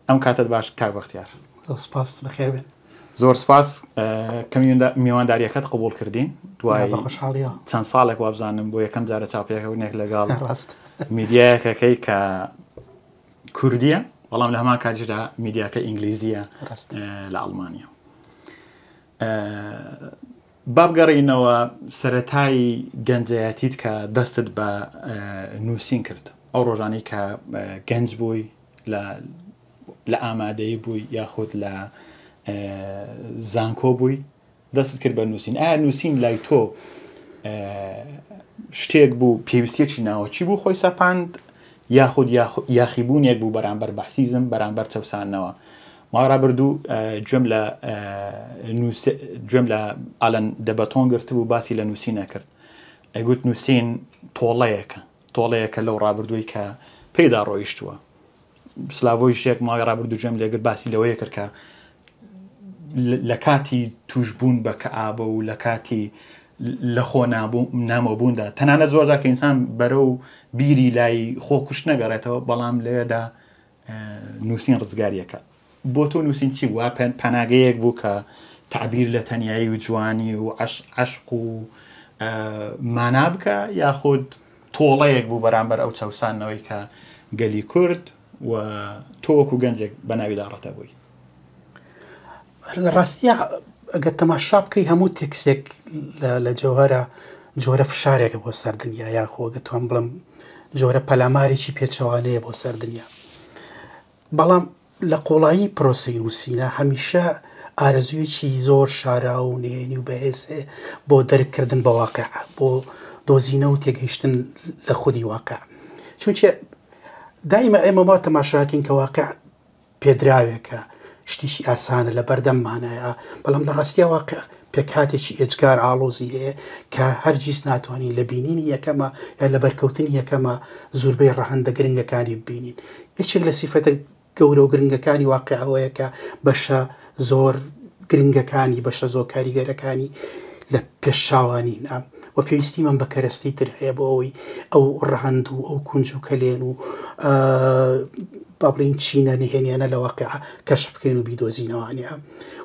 ئەم کاتت باش کاک بەختیار. زۆر سپاس بەخێر بێن. زۆر سپاس میوانداریەکەت قبول کردین دوای خۆشحاڵیەوە چەند ساڵێک وابزانم بۆ یەکەم جارە چاپەیەکەونێک لەگەڵ میدیایەکەکەی کە کوردیە بەڵام لە هەمان کاتیشدا میدیاکە ئینگلیزیە لە ئەڵمانیا. بابگەڕینەوە سەرەتای گەنجایەتیت کە دەستت بە نووسین کرد ئەو ڕۆژانەی کە گەنج بووی لە ئامادەیی بووی یاخود لە زانکۆ بووی دەستت کرد بە نووسین. ئایا نووسین لای تۆ شتێک بوو پێویستیەکی ناوەچی بوو خۆی سەپاند یاخود یاخیبوونێک بوو بەرامبەر بەحسیزم بەرامبەر چەوسانەوە؟ ماوەڕا بردوو گوێم لە ئالەن دەبەتۆن گرت بوو باسی لە نووسینە کرد. ئەیگوت نووسین تۆڵەیەکە لەو ڕابردووی کە پێدا ڕۆیشتووە. سلاڤۆی شتێک ماوەی ڕابردوو گوێم لێگر باسی لەوەیە کرد کە لە کاتی توشبوون بە کەئابە و لە کاتی لە خۆ نامۆبووندا تەنانەت زۆرجار کە ئینسان بەرەو بیری لای خۆ کوشت نەگەڕێتەوە بەڵام لەوێدا نووسین ڕزگاریەکە. بۆ تۆ نووسین چی بووە؟ پەناگەیەک بوو کە تعبیر لە تەنیایی و جوانی و عەشق و مانا بکە یاخود تۆڵەیەک بوو بەرامبەر ئەو چەوسانەوەی کە گەلی کورد و تۆ وەکو گەنجێک بە ناویدا ڕەتە بووی؟ لە ڕاستیە ئەگەر تەماشا بکەی هەموو تێکسێک لە جەوهەرە جۆرە فشارێکە بۆ سەر دنیا یاخۆ گەتوان بڵم جۆرە پەلامارێکی پێچەوانەیە بۆ سەر دنیا. بەڵام لە قۆڵایی پرۆسەی نووسینە هەمیشە ئارەزوویەکی زۆر شارا و نێنی و بەهێزێ بۆ دەرکردن بە واقع بۆ دۆزینە و تێگەیشتن لە خودی واقع. چونچە دایمە ئێمە ما تەماشاکەین کە واقع پێدراوێکە شتیشی ئاسانە لە بەردەممانایە بەڵام لە ڕاستیە واقع پێکاتێکی ئێجگار ئاڵۆزی هەیە کە هەرگیز ناتوانین لە بینینی یەکەمە یا لە بەرکەوتنی یەکەمە زۆربەی ڕەهەندە گرنگەکانی ببینین. یەکێک لە سیفەتە گەورە و گرنگەکانی واقع ئەوەیە کە بەشە زۆر گرنگەکانی بەشە زۆر کاریگەرەکانی لە پێشچاوانین و پێویستی من بە کەرەستەی تر هەیە بۆ ئەوەی ئەو ڕەهەند و ئەو کونج و کەلێن و با بڵین چینە نهێنیانە لە واقع کەشف بکەین و بیدۆزینەوانە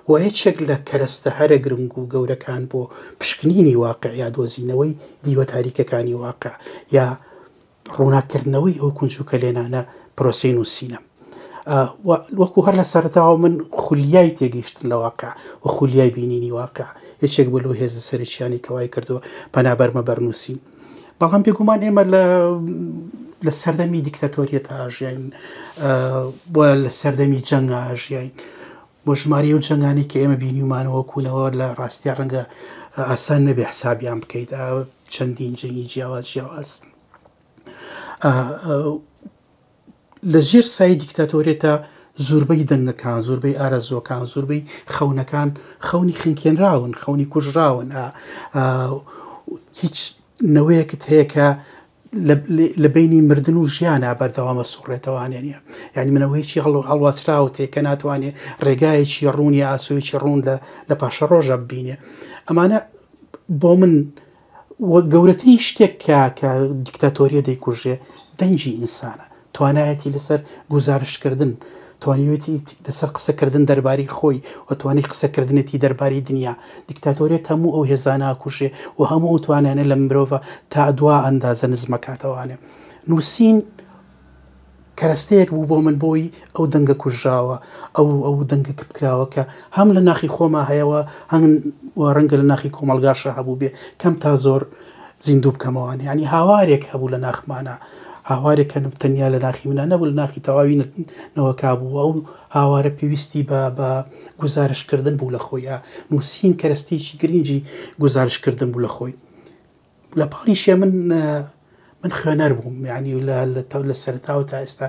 و هیچێک لە کەرەستە هەرە گرنگ و گەورەکان بۆ پشکنینی واقع یا دۆزینەوەی دیوە تاریکەکانی واقع یا ڕووناکردنەوەی ئەو کونج و کەلێنانە پرۆسەی نووسینە. وەکو هەر لە سەرەتاوە من خولیای تێگەیشتن لە واقع و خولیای بینینی واقع هیچێک بۆ لەو هێزە سەرچیانی کەوای کردووە پەنابەرمە بەرنووسین. بەڵام بێگومان ئێمە لە سەردەمی دیکتاتۆریەت ئاژیاین بۆ لە سەردەمی جەنگ ئاژیاین بۆ ژماری و جەنگانی کە ئێمە بینیمانەوە کوونەوە لە ڕاستیا ڕەنگە ئاسان نەبێ حسابیان بکەیت چەندین جەنگی جیاواز لە ژێر سای دیکتاتۆرێتە زۆربەی دەنگەکان زۆربەی ئارەزۆکان زۆربەی خەونەکان خەونی خنکێنراون خەونی کوژراون هیچ نەوەیەکت هەیە کە لە بینی مردن و ژیانە بەردەوامە سوڕێتەوانێنە یعنی منەوەیکی هەڵواتراوت هەیە کە ناتوانێت ڕێگایەکی ڕوونی ئاسۆیکی ڕوون لە پاشە ڕۆژە ببینێ. ئەمانە بۆ من گەورەترین شتێک کە دیکتاتۆریە دەیکوژێ دەنجی ئینسانە توانایەتی لەسەر گزارشکردن توانیوێتی لەسەر قسەکردن دەربارەی خۆی و توانی قسەکردنێتی دەربارەی دنیا. دیکتاتۆریەت هەموو ئەو هێزانە کوژێ و هەموو توانانە لە مرۆڤە تا دوا ئەندازە نزمەکاتەوانێ. نووسین کەرەستەیەک بوو بۆ من بۆی ئەو دەنگە کوژراوە ئەو دەنگە بکراوە کە هەم لە ناخی خۆما هەیەوە هەنگ ڕەنگە لە ناخی کۆمەلگاشە هەبوو بێ کەم تا زۆر زیندوو بکەمەوەوانێ ینی هاوارێک هەبوو لە ناخمانە هاوارێکە تەنیا لە ناخی منە نەبوو لە ناخی تەواوی نەوەکا بوو ئەو هاوارە پێویستی بە گزارشکردن بوو لە خۆیە. نووسین کەرەستێکی گرنگی گزارشکردن بوو لە خۆی. لە پاڵیشە من خوێنەر بووم ینی لە سەرتاوە تا ئێستا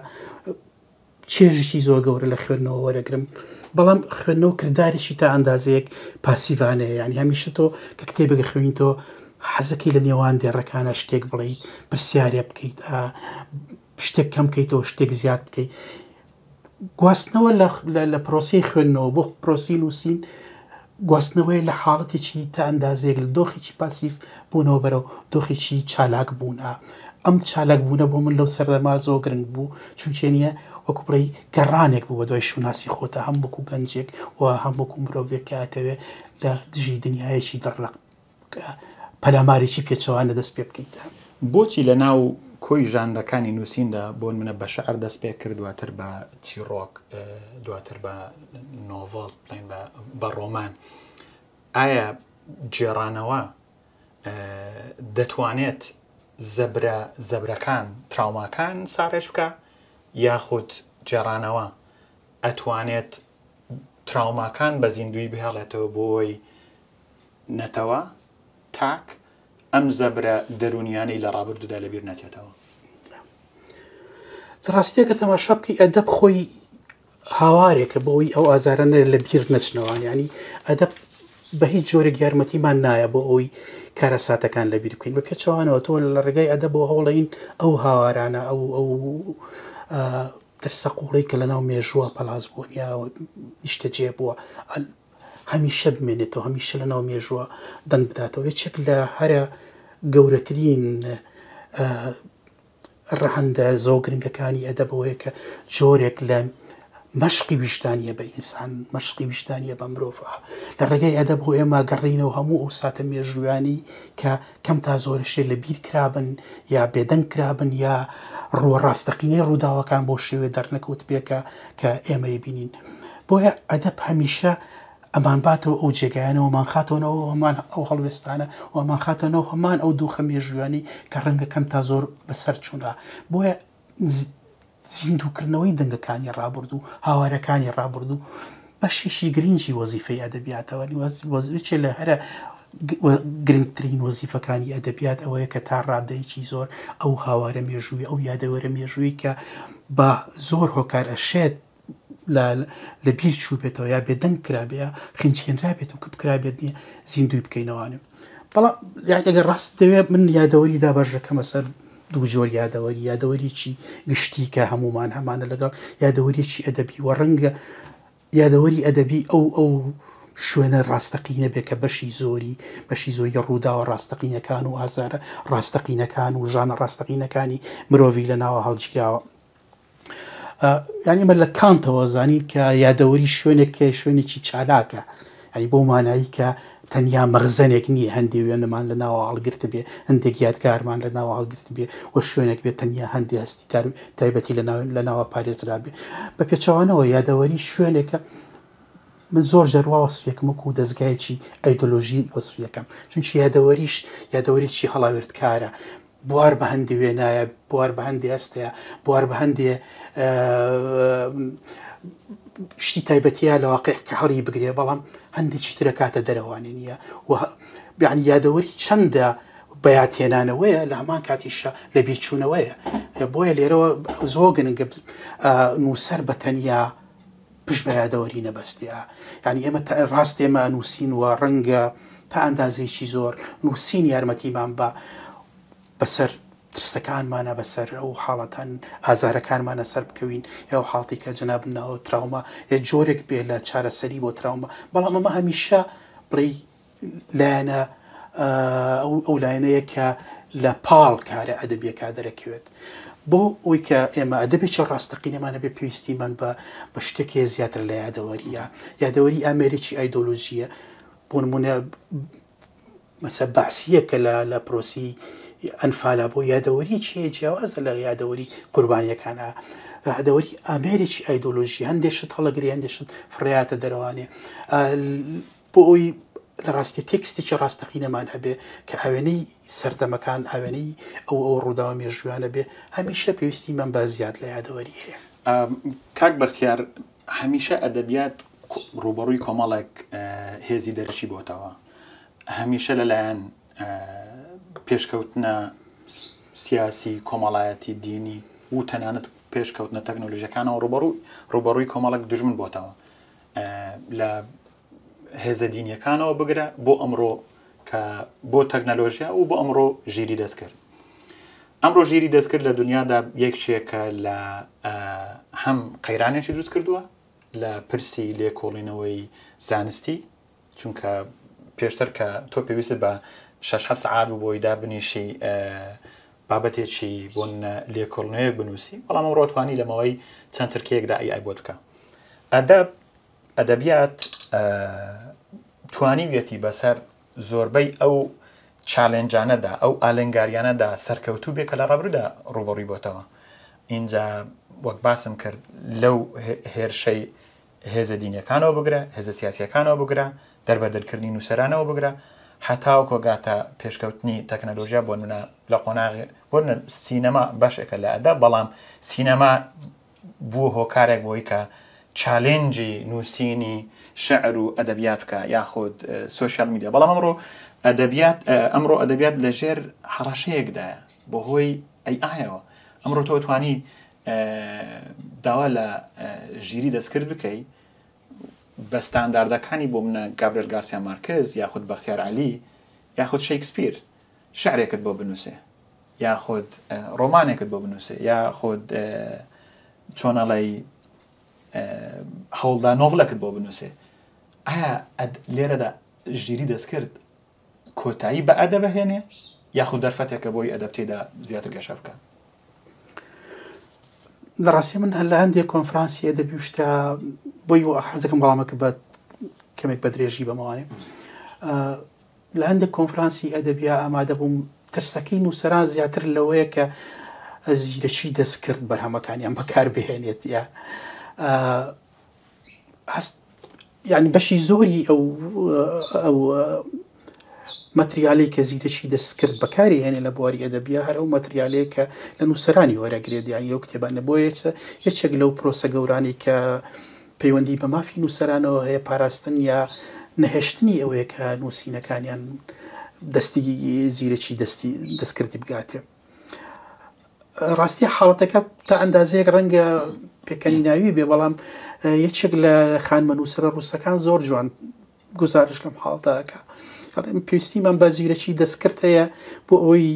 چێژێکی زۆر گەورە لە خوێندنەوە وەرەگرم بەڵام خوێندنەوە کردارێکی تا ئەندازەیەک پاسیڤانەیە ینی هەمیشە تۆ کە کتێبێک خوێنیتەوە حەزەکەی لە نێوان دێڕەکانە شتێک بڵێ پرسیارێ بکەیت شتێک کەم بکەیتەوە شتێک زیاد بکەیت. گواستنەوە لە پرۆسی خوێندنەوە بۆ پرۆسی نووسین گواستنەوەی لە حاڵەتێکی تا ئەندازەیەک لە دۆخێکی پاسیف بوونەوە بەرەو دۆخێکی چالاک بوون. ئەم چالاک بوونە بۆ من لەو سەردەما زۆر گرنگ بوو چونکە نییە وەکو بڵێ گەڕانێک بوو بە دوای شوناسی خۆتە هەم وەکو گەنجێک و هەم وەکو مرۆڤێک کاتەوێ لە دژی دنیایەکی دەڕق پەلامارێکی پێچەوانە دەست پێ بکەیتە. بۆچی لە ناو کۆی ژانرەکانی نووسیندا بۆن منە بە شەعر دەست پێ کرد دواتر بە چیرۆک دواتر بە نۆڤڵ بڵین بە ڕۆمان ئایا جێڕانەوە دەتوانێت زەبرەکان تراوماکان ساڕێژ بکە یاخود جێڕانەوە ئەتوانێت تراوماکان بە زیندوی بهێڵێتەوە بۆی نەتەوە تاک ئەم زەبرە دەرونیانەی لە ڕابردوودا لەبیر نەچێتەوە. لە ڕاستیەکە تەماشا بکەی ئەدەب خۆی هاوارێکە بۆی ئەو ئازارانە لە بیر نەچنەوە ینی ئەدەب بە هیچ جۆرێک یارمەتیمان نایە بۆ ئەوی کارە ساتەکان لەبیر بکەین بە پێچەوانەوە تۆ لە ڕێگای ئەدەبەوە هەوڵین ئەو هاوارانە ئەو ترسە قوڵی کە لە ناو مێژووە پەلاز بوون یا نیشتە جێ بووە هەمیشە بمێنێتەوە هەمیشە لە ناو مێژووە دەنگ بداتەوە یەکێک لە هەرە گەورەترین ڕەهەندە زۆ گرنگەکانی ئەدەبەوەیە کە جۆرێک لە مەشقی ویشتانیە بە ئینسان مەشقی ویشتانیە بە مرۆڤ لە ڕێگای ئەدەب بۆ ئێمە گەڕینەوە هەموو ئەو ساتە مێژویانی کە کەم تا زۆرشێ لە بیر کرابن یا بێدەنگ کرابن یا ڕووە ڕاستەقینەی ڕووداوەکان بۆ شێوێ دەرنەکەوت پێکە کە ئێمە بینین بۆیە ئەدەب هەمیشە ئەمان باتەوە ئەو جێگایانەوە مان خاتەوەنەوە هەمان ئەو هەڵوێستانە ومان خاتەنەوە هەمان ئەو دووخە مێژویانی کە ڕەنگە کەم تا زۆر بەسەر چوونە بۆیە زیندووکردنەوەی دەنگەکانی ڕابرد و هاوارەکانی ڕابرد و بەشێکی گرنگی وەزیفەی ئەدەبیاتەوە وەزیفە لە هەرە گرنگترین وەزیفەکانی ئەدەبیات ئەوەیە کە تا ڕادەیەکی زۆر ئەو هاوارە مێژووی ئەو یادەوەرە مێژووی کە بە زۆر هۆکار ئەشێت لە بیر چوو بێتەوە یا بێدەنگ کرابێ خنجێنرا بێت و کە بکرابێت نیە زیندوی بکەینەوانێ بەڵام ئەگەر ڕاست دەوێت من یادەوەریدا بەژەکەمە سەر دوو جۆر یادەوەریی گشتی کە هەمومان هەمانە لەگەڵ یادەوەریی ئەدەبی وە ڕەنگە یادەوەری ئەدەبی ئەو شوێنە ڕاستەقینە بێ کە بەشی زۆری ڕووداوە ڕاستەقینەکان و ئازارە ڕاستەقینەکان و ژانە ڕاستەقینەکانی مرۆڤی لە ناوە هەڵگیراوە ینی مە لە کانتەوە زانین کە یادەوەری شوێنێکە شوێنێکی چالاکە ینی بۆ مانایی کە تەنیا مەغزەنێک نییە هەندێک وێنەمان لە ناوە هەڵگرت بێ هەندێک یادگارمان لە ناوە هەڵگرت بێ و شوێنێک بێت تەنیا هەندی هەستی تایبەتی لە ناوە پارێزرا بێ بە پێچەوانەوە یادەوەری شوێنێکە من زۆر ژەروا وەسفێکم وەکو دەستگایەکی ئەیدۆلۆژی وەسفیەکەم چونکی یادەوەریشی هەڵاوێردکارە بوار بە هەندی وێنایە بوار بە هەندی هەستەیە بوار بە هەندێ شتی تایبەتیە لە واقع کە هەڵی بگرێ بەڵام هەندێکی ترە کاتە دەرەوانێ نییە یعنی یادەوەری چەندە بەیاتێنانەوەیە لە هەمان کاتیشە لە بیرچوونەوەیە بۆیە لێرەوە زۆر گرنگە نووسەر بە تەنیا پشت بە یادەوەری نەبەستیە ینی ئێمە ڕاست ئێمە نووسین و ڕەنگە تا ئەندازەیەکی زۆر نووسین یارمەتیمان بەسەر ترسەکانمانە بەسەر ئەو حاڵەتان ئازارەکانمانە سەر بکەوین یا حاڵی کە جەنابنەوە تراومە یا جۆرێک بێ لە چارەسەری بۆ تراومە بەڵام ئەمە هەمیشە بڵێ لایەنە ئەو لایەنەیە کە لە پاڵ کارە ئەدەبیەکە دەرەکەوێت بۆ ئەوی کە ئێمە ئەدەبێکی ڕاستەقینەمانە بێ پێویستیمان بە شتێکی زیاتر لە یادەوەری ئامێرێکی ئایدۆلۆژیە بۆ نمونە مەسە باسیەکە لە پرۆسی ئەنفالە بۆ یادەوەری چیە جیاوازە لە یادەوەری قوربانیەکانە یادەوەری ئامێرێکی ئایدۆلۆژی هەندێشت هەڵەگری هەندێشت فڕیاتە دەروانێ بۆ ئەوی لە ڕاستی تێکستێکی ڕاستەقینەمان هەبێ کە ئاوێنەی سەردەمەکان ئاوێنەی ئەو ڕووداوە مێژویانە بێ هەمیشە پێویستیمان بە زیاد لە یادەوەری هەیە. کاک بەختیار هەمیشە ئەدەبیات ڕوبەڕووی کۆمەڵێک هێزی دەرچی بۆتەوە هەمیشە لەلایەن پێشکەوتنە سیاسی کۆمەڵایەتی دینی و تەنانەت پێشکەوتنە تەکنۆلۆژیەکانەوە ڕوبەڕووی کۆمەڵێک دژمن بۆتەوە لە هێزە دینیەکانەوە بگرە بۆ ئەمڕۆ کە بۆ تەکنەلۆژیا و بۆ ئەمڕۆ ژیری دەستکرد ئەمڕۆ ژیری دەستکرد لە دنیادا یەکشێکە لە هەم قەیرانێکی دروست کردووە لە پرسی لێکۆڵینەوەی زانستی چونکە پێشتر کە تۆ پێویست بە 6-7 سەعات بوو بۆی دابنیشی بابەتێکی بۆن لێکۆڵنەیەک بنووسی بەڵام ڕۆتوانی لەمەوەی چەند ترکەیەکدا ئەی بۆ بکە ئەدەبیات توانی بێتی بەسەر زۆربەی ئەو چالنجانەدا ئەو ئالنگاریانەدا سەرکەوتوو بێ کە لە ڕابردوودا ڕوبەڕووی بۆتەوە اینجا وەک باسم کرد لەو هێرشەی هێزە دینیەکانەوە بگرە هێزە سیاسیەکانەوە بگرە دەربەدەرکردنی نووسەرانەوە بگرە هەتاو کۆگاتە پێشکەوتنی تەکنەلۆژیا بۆ نمونە لە قۆناغی بۆ سینەما باشێکە لە ئەدە بەڵام سینەما بوو هۆکارێک بۆی کە چالێنجی نووسینی شعر و ئەدەبیات بکە یاخود سۆشیال میدیا بەڵام ئەمڕۆ ئەدەبیات لەژێر هەڕاشەیەکدایە بۆ هۆی ئایەوە ئەمڕۆ تۆ توانی داوا لە ژیری دەستکرد بکەی بە ستانداردەکانی بۆ منە گابرێل گارسیا مارکز یاخود بەختیار عەلی یاخود شێکسپیر شعرێکت بۆ بنووسێ یاخود ڕۆمانێکت بۆ بنووسێ یاخود چۆنەڵی هەوڵدا نۆڤڵەکت بۆ بنووسێ ئایا لێرەدا ژیری دەستکرد کۆتایی بە ئەدە بەهێنێ یاخود دەرفەتێکە بۆی ئەدەب تێدا زیاتر گەشە بکە لە ڕاستی من هەر لە هەندێک کۆنفرانسی ئەدەبی شتە بۆی حەزەکەم بەڵامەکە بە کەمێک بە درێژی بەمەوانێ لە هەندێک کۆنفرانسی ئەدەبیا ئامادە بووم ترسەکەی نووسەران زیاتر لەوەیە کە زیرەکی دەستکرد بەرهەمەکانیان بەکار بهێنێت یا یعنی بەشی زۆری ئەو مەتریالەی کە زیرەکی دەستکرد بەکاری هێنێ لە بواری ئەدەبیا هەر ئەو مەتریالەیە کە لە نووسەرانی وەرەگرێت یانی لەو کتێبانە بۆ یەکێک لەو پرۆسە گەورانی کە پەیوەندی بە مافی نووسەرانەوە هەیە پاراستن یا نەهێشتنی ئەوەیە کە نووسینەکانیان دەستی زیرەکی دەستکردی بگاتێ ڕاستی حاڵەتەکە تا ئەندازەیەک ڕەنگە پێکەنی ناوی بێ بەڵام یەکێک لە خانمە نووسرە ڕووسەکان زۆر جوان گزارش لەم حاڵەتەکە پێویستیمان بە زیرەکی دەستکرد هەیە بۆ ئەوەی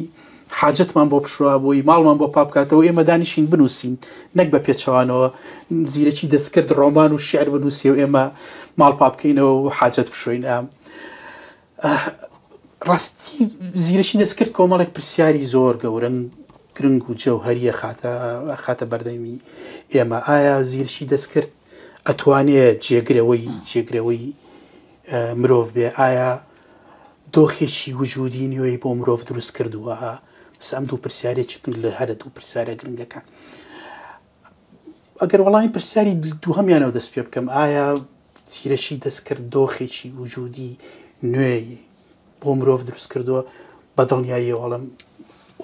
حاجەتمان بۆ پشووە بۆی ماڵمان بۆ پاپکاتەوە ئێمە دانیشین بنووسین نەک بە پێچەوانەوە زیرەکی دەستکرد ڕۆمان و شعر بنووسی و ئێمە ماڵ پاپکەینەوە و حاجەت بشوین ڕاستی زیرەکی دەستکرد کۆمەڵێک پرسیاری زۆر گەورن گرنگ و جەوهەریە خاتە بەردەمی ئێمە ئایا زیرەکی دەستکرد ئەتوانێت جێگرەوەی مرۆڤ بێ ئایا دۆخێکی وجودی نوێی بۆ مرۆڤ دروست کردووە بس ئەم دوو پرسیارێکی لە هەرە دوو پرسیارە گرنگەکان ئەگەر وەڵامی پرسیاری دووهەمیانەوە دەست پێ بکەم ئایا زیرەکی دەستکرد دۆخێکی وجودی نوێی بۆ مرۆڤ دروست کردووە بە دڵنیایی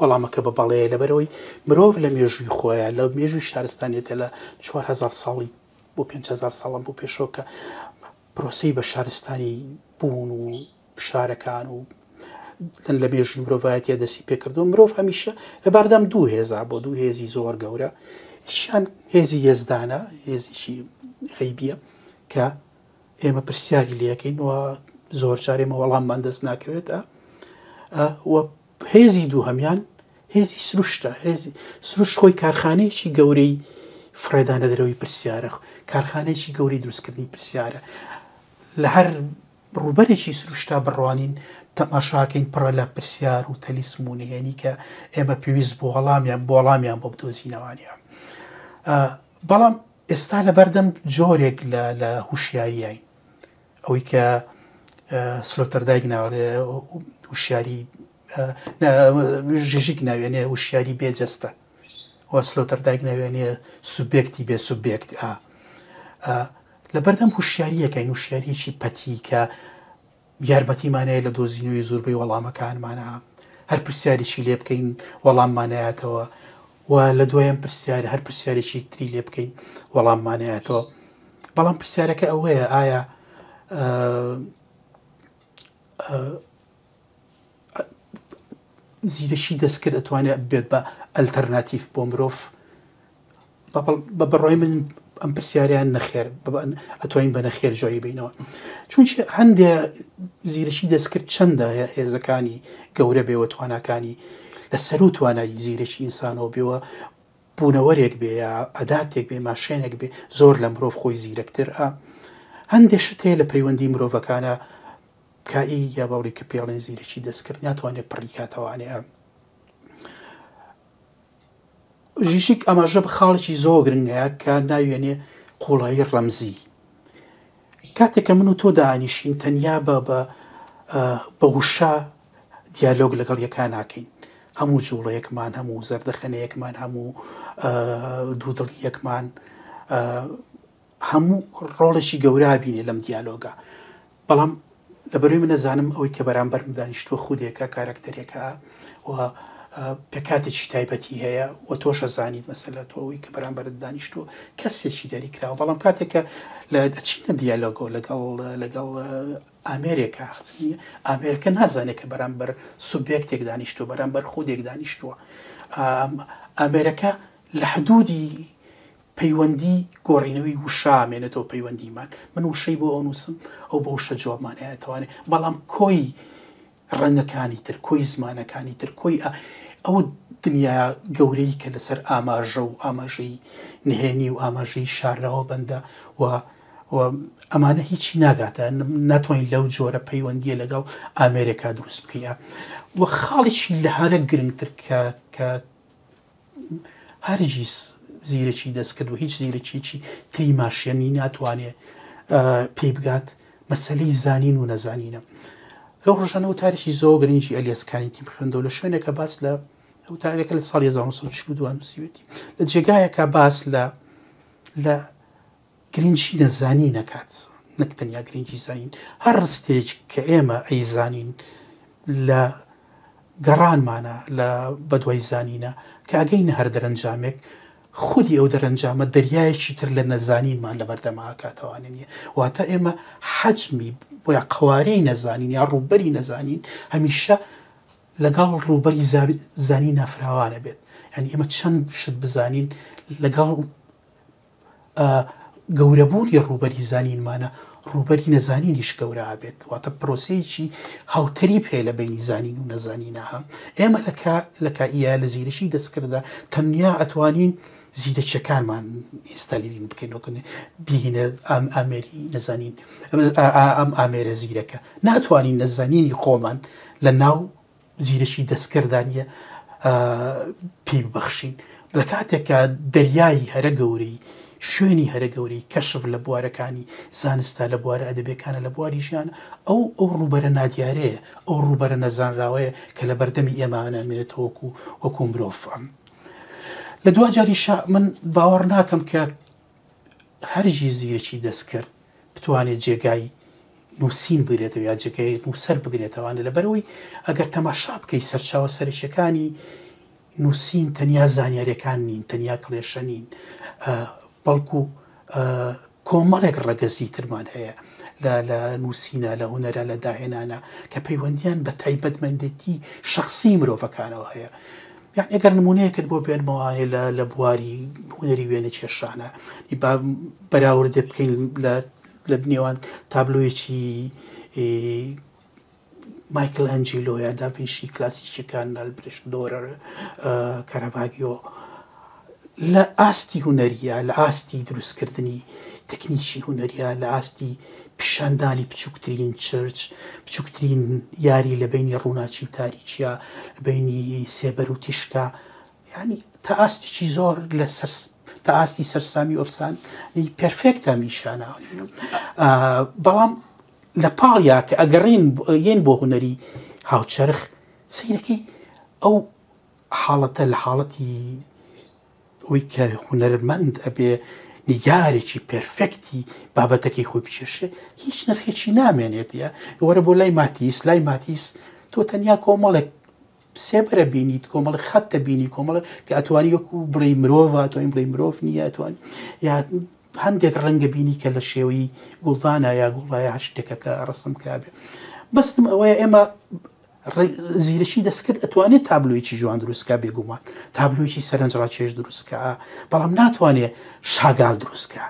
وەڵامەکە بە بەڵەیە لەبەرەوەی مرۆڤ لە مێژووی خۆیان لە مێژووی شارستانیەتە لە 4000 ساڵی بۆ 5000 ساڵم بۆ پێشەوە کە پرۆسەی بە شارستانی بوون و شارەکان و لە مێژووی مرۆڤایەتیە دەستی پێکردو مرۆڤ هەمیشە لەباردەم دوو هێزا بۆ دوو هێزی زۆر گەورە شان هێزی یەزدانە هێزیشی غەیبیە کە ئێمە پرسیاری لەکەین و زۆر جارێمە وەڵاممان دەست ناکەوێتە هێزی دوو هەمیان هێزی سروشتە سروش خۆی کارخانەیەکی گەورەی فرێدانە دەرەوەی پرسیارە کارخانەیەکی گەوری دروستکردنی پرسیارە لە هەر ڕووبەرێکی سروشتا بڕوانین تەماشاکەین پڕە لە پرسیار و تەلیسم و نهێنی کە ئێمە پێویست بۆ وەڵامیان بۆ بدۆزینەوانیان بەڵام ئێستا لە بەردەم جۆرێک لە هوشیاریین ئەوەی کە سلۆتەردایک ناوڵێ وشیاری ژێژیک ناوێنێ وشیاری بێجەستە وە سلۆتەردایک ناوێنێ سوبێکتی بێ سوبێکت لە بەردەم هوشیاریەکەین وشیاریەکی پەتی کە یارمەتیمانەیە لە دۆزینەوەی زۆربەی وەڵامەکانمانە هەر پرسیارێکی لێ بکەین وەڵاممانایەتەوە و لە دوایەم پرسیارە هەر پرسیارێکی تری لێ بکەین وەڵاممانایەتەوە بەڵام پرسیارەکە ئەوەیە ئایا زیرەشی دەستکرد ئەتوانێت بێت بە ئەلتەرناتیف بۆ مرۆڤ بە بەڕۆی من ئەم پرسیاریان نەخێر ئەتوانین بە نەخێر جۆی بینەوە چونچە هەندێ زیرەشی دەستکرد چەندە هێزەکانی گەورە بێوە تواناکانی لەسەر و توانایی زیرەکی ئینسانەوە بێوە بوونەوەرێک بێ یا ئەداتێک بێ ماشێنێک بێ زۆر لە مرۆڤ خۆی زیرەکتر هەندێک شت هەیە لە پەیوەندی مرۆڤەکانە کایی یا باوڵی کە پێڵێن زیرەکی دەستکرد ناتوانێت پڕی کاتەوانێ ژیشک ئەماژە بە خاڵێکی زۆر گرنگەیە کە ناوێنێ قوڵایی ڕەمزی. کاتێککە من و تۆ دانیشین تەنیا بە وشە دیالۆگ لەگەڵ یەکان ناکەین، هەموو جوڵەیەکمان، هەموو زەردەخەنەیەکمان، هەموو دوودڵیەکمان، هەموو ڕۆڵێکی گەورە بینێ لەم دیالۆگە. بەڵام لەبەروی من نەزانم ئەوەی کە بەرامبەرم دانیشتووە خودێکە کارکتەرێکە و پێکاتێکی تایبەتی هەیە و تۆشە زانیت مەسەلە تۆەوەی کە بەرامبەرت دانیشتووە کەسێکی دەری کراوە. بەڵام کاتێکە لە دەچینە دیالۆگۆ لەگەڵ ئامێریکا ئامریکا نازانێت کە بەرامبەر سوبێکتێک دانیشتووە، بەرامبەر خودێک دانیشتووە. ئامریکا لە حدودی پەیوەندی گۆڕینەوەی وشامێنێتەوە پەیوەندیمان. من وشەی بۆ ئەو نووسم ئەو بە وشە جوابمان هەیەتوانێت، بەڵام کۆی ڕەنگەکانی تر، کۆی زمانەکانی تر، کۆی ئەوە دنیا گەورەی کە لەسەر ئاماژە و ئاماژەی نهێنی و ئاماژەی شارراوە بەندە و ئەمانە هیچی ناگاتە، ناتوانین لەو جۆرە پەیوەندیە لەگەڵ ئامێریکا دروست بکەیە. و خاڵێکی لە هەرە گرنگتر کە هەرگیز زیرەکی دەست کرد و هیچ زیرەکیی تری ماشێنی ناتوانێت پێی بگات مەسەلەی زانین و نەزانینە. لەو ڕۆژانەوە تاریخی زۆر گرنگی ئەلیاسکانیتی بخوێندەوە لە شوێنێکە باس لە ئەو تاریخەکە لە ساڵی 1942 نووسیوێتی لە جێگایەکە باس لە گرنگی نەزانی نەکات، نەک تەنیا گرنگی زانین، هەر ڕستێک کە ئێمە ئەیزانین لە گەڕانمانە لە بەدوای زانینە کە ئەگەینە هەر دەرەنجامێک خودی ئەو دەرەنجامە دەریایەکی تر لە نەزانینمان لە بەردەما کاتەوانێ نیە. واتە ئێمە حەجمی بۆیە قوارەی نەزانین یا ڕووبەری نەزانین هەمیشە لەگەڵ ڕووبەری زانی نافراوانە بێت. یعنی ئێمە چەند شت بزانین لەگەڵ گەورەبوونی ڕووبەری زانینمانە ڕووبەری نەزانینیش گەورە بێت. واتە پرۆسەیەکی هاوتەری پێ لە بینی زانین و نەزانینەها. ئێمە لە کائیە لە زیرەشی دەستکردە تەنیا ئەتوانین زیرەکیەکانمان ئێستالین بکەینەوەکەن بینە ئامێری نەزانین ئەم ئامێرە زیرەکە ناتوانین نەزانینی خۆمان لە ناو زیرەشی دەستکردانیە پێی ببەخشین. لە کاتێکە دەریایی هەرە گەورەی شوێنی هەرە گەورەی کەشف لە بوارەکانی زانستە لە بوارە ئەدەبیەکانە لە بواری ژیان ئەو ڕووبەرە نادیارەیە، ئەو ڕووبەرە نەزانراوەیە کە لە بەردەمی ئێمانەمێنێت وەکو مرۆڤ. لە دوجاریشە من باوەڕ ناکەم کە هەرگیز زیرەکی دەست کرد بتوانێت جێگای نووسین بگرێتەوە یا جێگای نووسەر بگرێتەوەوانە لەبەرەوەی ئەگەر تەماشا بکەی سەرچاوە سەرچەکانی نووسین تەنیا زانیاریەکان نین، تەنیا کڵێشە نین، بەڵکو کۆمەڵێک ڕەگەزی ترمان هەیە لە نووسینە، لە هوەرە، لە داهێنانە کە پەیوەندیان بە تایبەتمەندێتی شخصی مرۆڤەکانەوە هەیە. یعنی ئەگەر نمونەیەکت بۆ بێنمەوانێ لە بواری هوەری وێنە کێشانە بەراورد بکەین لە بنێوان تابلۆیەکی مایکل ئەنجلۆ یا داڤینشی کلاسیکیەکان، ئەلبرێشت دۆرەر، کارەڤاگیۆ، لە ئاستی هوەریە، لە ئاستی دروستکردنی تەکنیکی هوەریە، لە ئاستی پیشاندانی بچووکترین چرچ، بچووکترین یاری لە بینی ڕووناچی و تاریکیە، لە بینی سێبەر و تیشکە، ینی تا ئاستێکی زۆر لە تا ئاستی سەرسامی ئۆفسان پێرفێکتە میشانە. بەڵام لە پاڵیا کە ئەگەڕین یەن بۆ هوەری هاوچەرخ سەیرەکەی ئەو حاڵەتە لە حاڵەتی ئەوی کە هوەرمەند ئەبێ نیگارێکی پێرفێکتی بابەتەکەی خۆی پیشەشێ هیچ نرخێکی نامێنێتە. وەرە بۆ لای ماتیس تۆ تەنیا کۆمەڵێک سێبەرە بینیت، کۆمەڵی خەتە بینی، کۆمەڵە کە ئەتوانی وەکو بڵێ مرۆڤە تۆین بڵێ مرۆڤ نییە، ئەتوان یا هەندێک ڕەنگە بینی کە لە شێوەی گوڵدانە یا گوڵایە هەشتێکە کە ڕسم کرابێ. بەستم ئەوەیە ئێمە زیرەشی دەستکرد ئەتوانێت تابلۆیەکی جوان دروستکە بێگومان، تابلۆیەکی سەرنجڕاکێش دروستکە، بەڵام ناتوانێت شاگال دروستکە،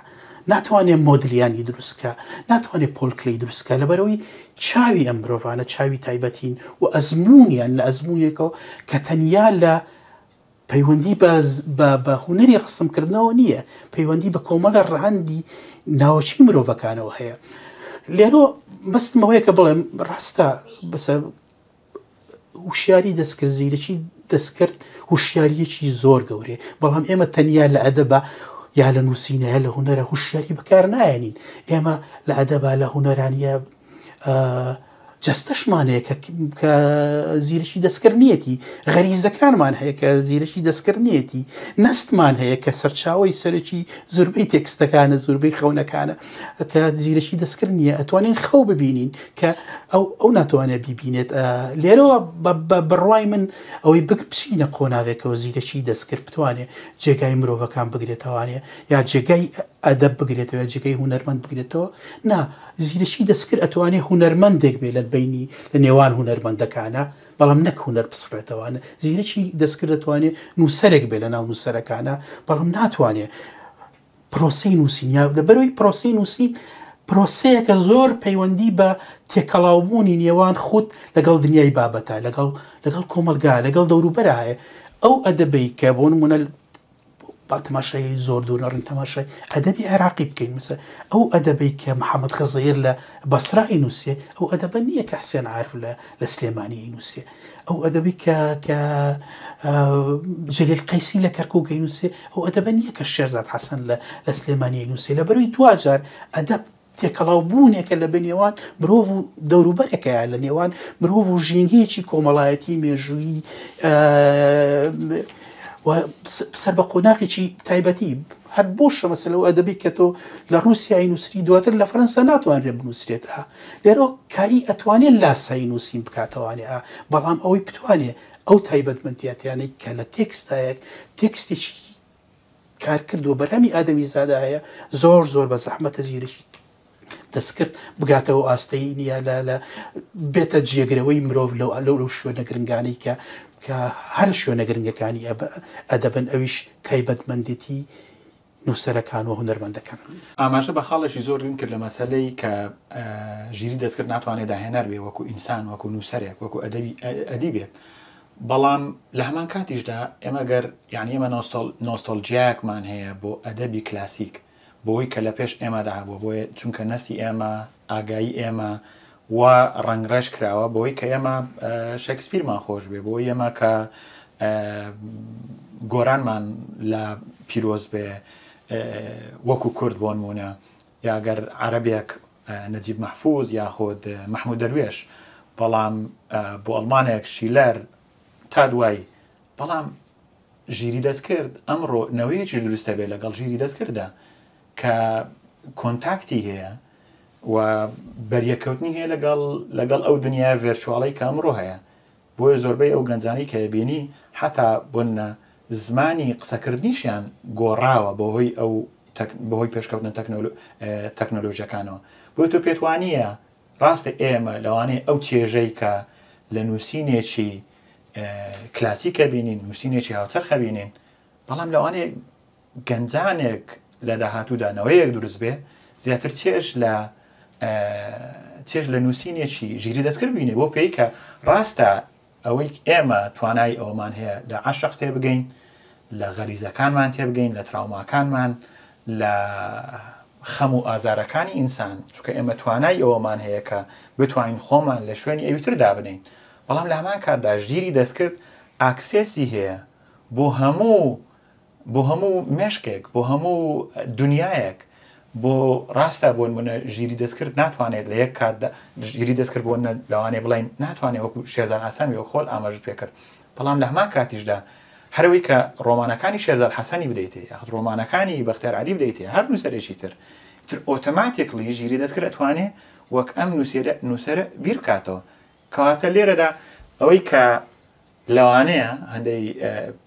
ناتوانێت مۆدلیانی دروستکە، ناتوانێت پۆلکلەی دروستکە، لەبەرەوەی چاوی ئەم مرۆڤانە چاوی تایبەتین و ئەزممویان لە ئەزممویەکەوە کە تەنیا لە پەیوەندی بە هوەری ڕسمکردنەوە نییە، پەیوەندی بە کۆمەڵە ڕەهەندی ناوەچی مرۆڤەکانەوە هەیە. لێرۆ بەستمەوەیە کە بڵێم ڕاستە بەسە وشیاری دەستکرد زیرەکی دەستکرد هوشیاریەکی زۆر گەورەیە بەڵام ئێمە تەنیا لە ئەدەبە یا لە نووسینە یا لە هوەرە هوشیاری بەکار نایەنین ئێمە لە ئەدەبە لە هوەرانیە جەستەشمانەیە کە زیرشی دەستکردنیەتی غەریزەکانمان هەیە کە زیرشی دەستکردنیەتی نەستمان هەیە کە سەرچاوی سەرکی زوربەی تێکستەکانە زوربەی خەونەکانە کە زیرشی دەستکردنیە ئەتوانین خەو ببینین کە ئەو ناتوانێت بیبینێت لێرەوە بڕوای من ئەوەی بچینە قۆناغێکەوە زیرشی دەستکرد بتوانێت جێگای مرۆڤەکان بگرێتەوانێ یا جێگای ئەدەب بگرێتەوە جێگەی هوەرمەند بگرێتەوە نا زیرشی دەستکرد ئەتوانێت هوەرمەندێک بێ لە بینی لە نێوان هوەرمەندەکانە بەڵام نەک هوەر بسڕێتەوەوانە زیرەکی دەستکرد دەتوانێت نووسەرێک بێ لە ناو نووسەرەکانە بەڵام ناتوانێت پرۆسەی نووسین یا لەبەرەوەی پرۆسەی نووسین پرۆسەیەکە زۆر پەیوەندی بە تێکەڵاوبوونی نێوان خودت لەگەڵ دنیای بابەتە لەگەڵ کۆمەلگا لەگەڵ دەوروبەرە هەیە ئەو ئەدەبەی کە بۆ نمونە با تەماشای زۆر دوور نەڕین تەماشای ئەدەبی عێراقی بکەین مثل ئەو ئەدەبەی کە محەممەد خەزەیر لە بەسرای نووسێ ئەو ئەدەبە نییە کە حسێن عارف لە سلێمانی نووسێ ئەو ئەدەبی کە جەلیل قەیسی لە کەرکووکەی نووسێ ئەو ئەدەبە نییە کە شێرزاد حەسەن لە سلێمانی نووسێ لە بەروی دوجار ئەدەب تێکەڵاوبوونێکە لە بنێوان مرۆڤ و دەوروبەرێکەیە لە نێوان مرۆڤ و ژینگەیەکی کۆمەڵایەتی مێژووی سەر بە قۆناغێکی تایبەتی هەر بۆشە مەسەلە و ئەدەبی کە تۆ لە رووسیای نووسری دواتر لە فەرەنسا ناتوانرێ بنووسرێتە لێرەوە کاری ئەتوانێت لاسایی نووسین بکاتەوانێ بەڵام ئەوەی بتوانێت ئەو تایبەتمەندیاتیانەی کە لە تێکستایەک تێکستێکی کارکرد و بەرهەمی ئادەمی زادا هەیە زۆر بە زەحمەتە زیرشی دەستکرد بگاتەوە ئاستەی نیە لە بێتە جێگرەوەی مرۆڤ لەو شوێنە گرنگانەی کە هەر شوێنە گرنگەکانی ئەدەبن ئەویش تایبەتمەندێتی نووسەرەکان و هوەرمەندەکان ئاماژە بە خاڵێکی زۆر کرد لە مەسەلەی کە ژیری دەستکرد ناتوانێت داهێنەر بێ وەکو ئینسان وەکو نووسەرێک وەکو ئەدیبێک بەڵام لە هەمان کاتیشدا ئێمە گەر یعنی ئێمە نۆستۆلجیایەکمان هەیە بۆ ئەدەبی کلاسیک بۆی کە لە پێش ئێمەدا بووە بۆیە چونکە نستی ئێمە ئاگایی ئێمە و ڕنگڕێژ کراوە بۆی کە ئێمە شێکسپیرمان خۆش بێ بۆ ئێمە کە گۆرانمان لە پیرۆز بێ وەکو کورد بۆ نمونە یاگەر عەرەبێک نەجیب مەحفوظ یاخۆد مەحموود دەروێش بەڵام بۆ ئەڵمانێک شیلەر تا دوایی بەڵام ژیری دەستکرد ئەمڕۆ نەوەیەکیش دروستە بێ لەگەڵ ژیری دەستکردە کە کۆنتاکتی هەیە و بەریەکەوتنی هەیە لەگەڵ ئەو دنیای ڤێرچواڵی کە ئەمڕۆ هەیە بۆیە زۆربەی ئەو گەنجانی کە بینی حتا بۆنە زمانی قسەکردنیشیان گۆڕاوە بەهۆی پێشکەوتن تەکنۆلۆژیەکانەوە بۆی تۆ پێتوانیە ڕاستە ئێمە لەوانەیە ئەو چێژەی کە لە نووسینێکی کلاسیکە بینین نووسینێکی هاوچەرخە بینین بەڵام لەوانەیە گەنجانێک لە داهاتوودانەوەیەک دروست بێ زیاتر چێژ لە نووسینێکی ژیری دەستکرد بینێ بۆ پێی کە ڕاستە ئەوەی ئێمە توانای ئەومان هەیە لە عاشق تێبگەین لە غەریزەکانمان تێبگەین لە تراوماکانمان لە خەم و ئازارەکانی ئینسان چونکە ئێمە توانای ئەوەمان هەیە کە بتوانین خۆمان لە شوێنی ئەویتر دابنین بەڵام لە هەمان کاتدا ژیری دەستکرد ئاکسێسی هەیە بۆ هەموو مێشکێک بۆ هەموو دنیایەک بۆ ڕاستە بۆ نمونە ژیری دەستکرد ناتوانێت لە یەک کاتدا ژیری دەستکرد بۆ لەوانێ بڵین ناتوانێت وەکو شێرزاد حەسەن وێ خۆل ئاماژت پێکرد بەڵام لە هەمان کاتیشدا هەروەی کە ڕۆمانەکانی شێرزاد حەسەنی بدەیتێ یاخود ڕۆمانەکانی بەختیار عەلی بدەیتێ هەر نووسەرێکی تر ئۆتۆماتیکلی ژیری دەستکرد ئەتوانێت وەک ئەم نووسەرە بیر بکاتەوە کەواتە لێرەدا ئەوەی کە لەوانەیە هەندەی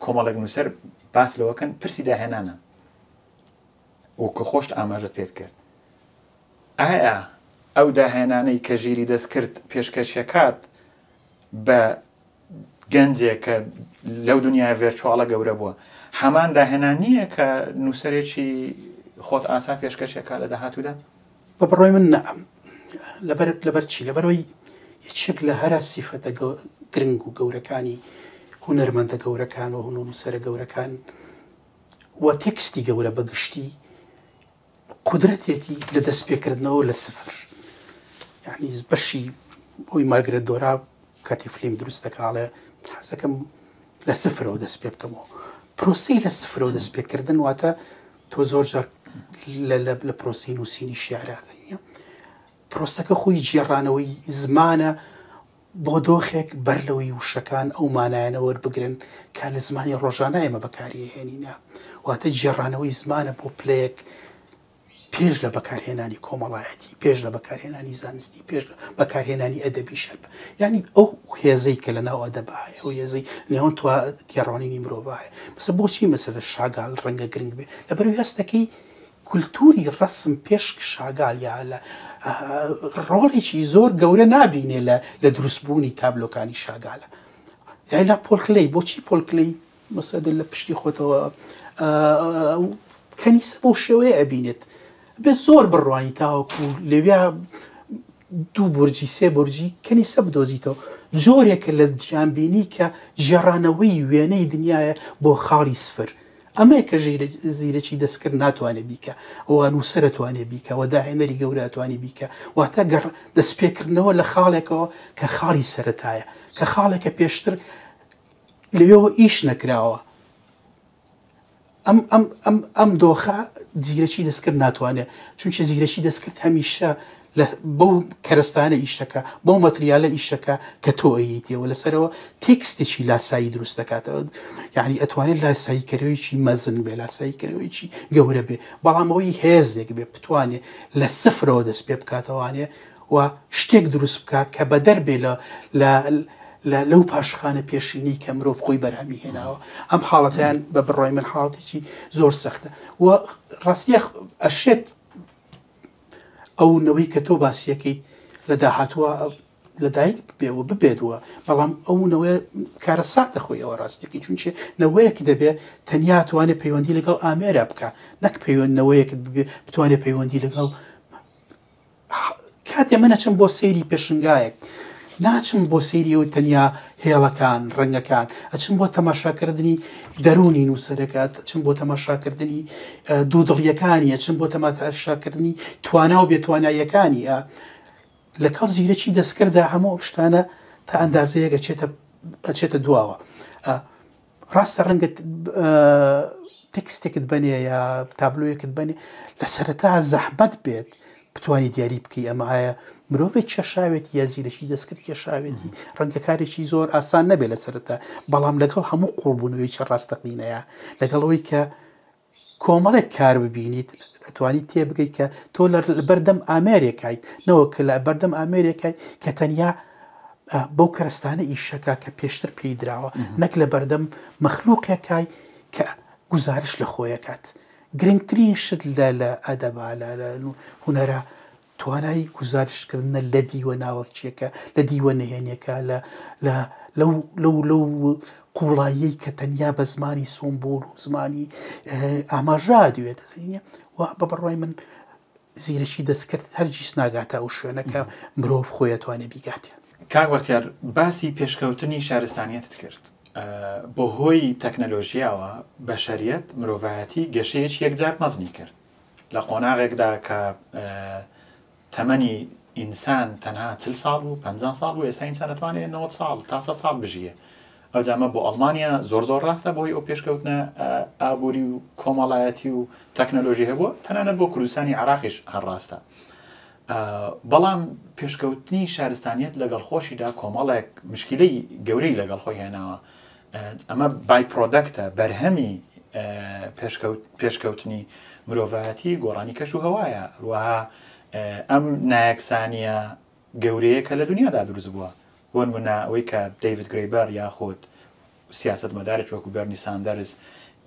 کۆمەڵێک نووسەر باس لەوەکەن پرسی داهێنانە وەکو خۆشت ئاماژت پێت کرد ئایا ئەو داهێنانەی کە ژیری دەستکرد پێشکەشەکات بە گەنجێک کە لەو دنیای ڤێرچواڵە گەورە بووە هەمان داهێنان نییە کە نووسەرێکی خۆت ئاسا پێشکەشێکا لە داهاتوودا بە بڕۆی من لەبەر چی لەبەرەوەی یەکێک لە هەرە سیفەتە گرنگ و گەورەکانی هونەرمەندە گەورەکان و نووسەرە گەورەکان و تێکستی گەورە بەگشتی قودرەتێتی لە دەست پێکردنەوە لە سفر یعنی بەشی بۆی مارگرێت دۆرا کاتی فلیم دروست دەکاڵێ حەزەکەم لە سفرەوە دەست پێ بکەمەوە پرۆسی لە سفرەوە دەست پێکردن واتە تۆ زۆر جار لە پرۆسی نووسینی شیعراتە پرۆسەکە خۆی جێڕانەوەی زمانە بۆ دۆخێک بەر لەوەی وشەکان ئەو مانایەنە وەربگرن کا لە زمانی ڕۆژانە ئێمە بەکاری هێنینە واتە جێڕانەوەی زمانە بۆ پلەیەک پێش لە بەکارهێنانی کۆمەڵایەتی پێش لە بەکارهێنانی زانستی پێش بەکارهێنانی ئەدەبی شەرب ینی ئەو هێزەی کە لە ناو ئەدەبایە ئەو هێزەی نێوان تو تێڕوانینی مرۆڤایە بەسە بۆچی مەسەلە شاگال ڕەنگە گرنگ بێ لەبەر هەستەکەی کولتوری ڕسم پێش شاگال یا لە ڕۆڵێکی زۆر گەورە نابینێ لە دروستبوونی تابلۆکانی شاگالە یای لا پۆلکلەی بۆچی پۆلکلەی مەسەل لە پشتی خۆتەوە کەنیسە بۆ شێوەیە ئەبینێت بێ زۆر بڕوانی تاوەکو لەویا دوو بورجی سێ بورجی کەنیسە بدۆزیتەوە جۆرێکە لە گیانبینی کە ژێڕانەوەی وێنەی دنیاە بۆ خاڵی سفر ئەمەیە کە زیرەکی دەستکرد ناتوانێت بیکە ئەوە نووسرە توانێت بیکە و داهێنەری گەورە توانی بیکە واتە گەڕ دەستپێکردنەوە لە خاڵێکەوە کە خاڵی سەرەتایە کە خاڵێکە پێشتر لەوێەوە ئیش نەکراوە ئەم دۆخە زیرەکی دەستکرد ناتوانێت چونکە زیرەکی دەستکرد هەمیشە بەو کەرستانە ئیشەکە بەو مەتریالە ئیشەکە کە تۆ ئەیتەوە لەسەرەوە تێکستێکی لاسایی دروست دەکاتەوە یعنی ئەتوانێت لاساییکەرەوەیکی مەزن بێ لاساییکەرەوەیکی گەورە بێ بەڵام ئەوەی هێزێک بێ بتوانێت لە سفرەوە دەست پێ بکاتەوانێ و شتێک دروست بکات کە بە دەربێ لەو پاشخانە پێشینی کە مرۆڤ خۆی بەرهەمی هێناوە ئەم حاڵەتیان بە بڕای من حاڵەتێکی زۆر سەختە و ڕاستیە ئەشێت ئەو نەوەی کە تۆ باسیەکەیت لە داهاتوە لەدایک بێەوە ببێتەوە بەڵام ئەو نەوەی کارە ساتە خۆی ئەوە ڕاستیەکەی چونچێ نەوەیەکی دەبێت تەنیا توانێت پەیوەندی لەگەڵ ئامێرە بکە نەک پەیوەندنەوەیەکت بتوانێت پەیوەندی لەگەڵ کاتێ منە چم بۆ سەیری پێشنگایەک ناچم بۆ سەیری ئەوی تەنیا هێڵەکان ڕەنگەکان ئەچم بۆ تەماشاکردنی دەرونی نووسەرەکات چم بۆ تەماشاکردنی دوودڵیەکانی ئەچم بۆ تەماشاکردنی توانا و بێتواناییەکانی لەگەڵ زیرەکی دەستکردا هەموو شتانە تا ئەندازەیەک ئەچێتە دواوە ڕاستە ڕەنگە تێکستێکت بنێ یا تابلۆیەکت بنێ لە سەرەتا زەحمەت بێت بتوانی دیاری بکەی ئەمایە مرۆڤێک کێشاوێتی یا زیرەکی دەستکرد کێشاوێتی ڕەنگە کارێکی زۆر ئاسان نەبێت لە سەرەتا بەڵام لەگەڵ هەموو قوڵبوونەوەیکی ڕاستەقینەیە لەگەڵەوەی کە کۆمەڵێک کار ببینیت ئەتوانیت تێ بگەیت کە تۆ لە بەردەم ئامێرێکیت نەوە کە لە بەردەم ئامێرێکای کە تەنیا بەو کەرستانە ئیشەکە کە پێشتر پێی دراوە نەک لە بەردەم مەخلووقێکای کە گزارش لە خۆیەکات گرنگترین شت لە ئەدەبا لە هونەرە توانایی گزارشکردنە لە دیوە ناوەکچیەکە لە دیوە نهێنیەکە لەو قوڵایی کە تەنیا بە زمانی سۆمبۆل و زمانی ئاماژا دوێتە و بە بڕوای من زیرەکی دەستکرد هەرگیز ناگاتە ئەو شوێنەکە مرۆڤ خۆی ئەتوانێت بیگاتیان کاک وەختیار باسی پێشکەوتنی شارستانیەتت کرد بۆ هۆی تەکنەلۆژیاوە بەشەریەت مرۆڤایەتی گەشەیەکی یەکجار مەزنی کرد لە قۆناغێکدا کە تەمەنی ئینسان تەنها 40 ساڵ و 50 ساڵ و ئێستا ئینسان دەتوانێت 90 ساڵ تا 100 ساڵ بژیە ئەو جامە بۆ ئەڵمانیا زۆر ڕاستە بۆی ئەو پێشکەوتنە ئابووری و کۆمەڵایەتی و تەکنەلۆژی هەبووە تەنانەت بۆ کوردستانی عێراقیش هەر ڕاستە بەڵام پێشکەوتنی شارستانیەت لەگەڵ خۆشیدا کۆمەڵێک مشکلەی گەورەی لەگەڵ خۆی هێناوە ئەمە بای پرۆدەکتە بەرهەمی پێشکەوتنی مرۆڤایەتی گۆڕانی کەش و هەوایە ڕوەها ئەم نایەکسانیە گەورەیە کە لە دنیادا دروست بووە بۆ نمونە ئەوەی کە دەیڤید گرێبەر یاخود سیاسەتمەدارێک وەکو بەرنی ساندەرز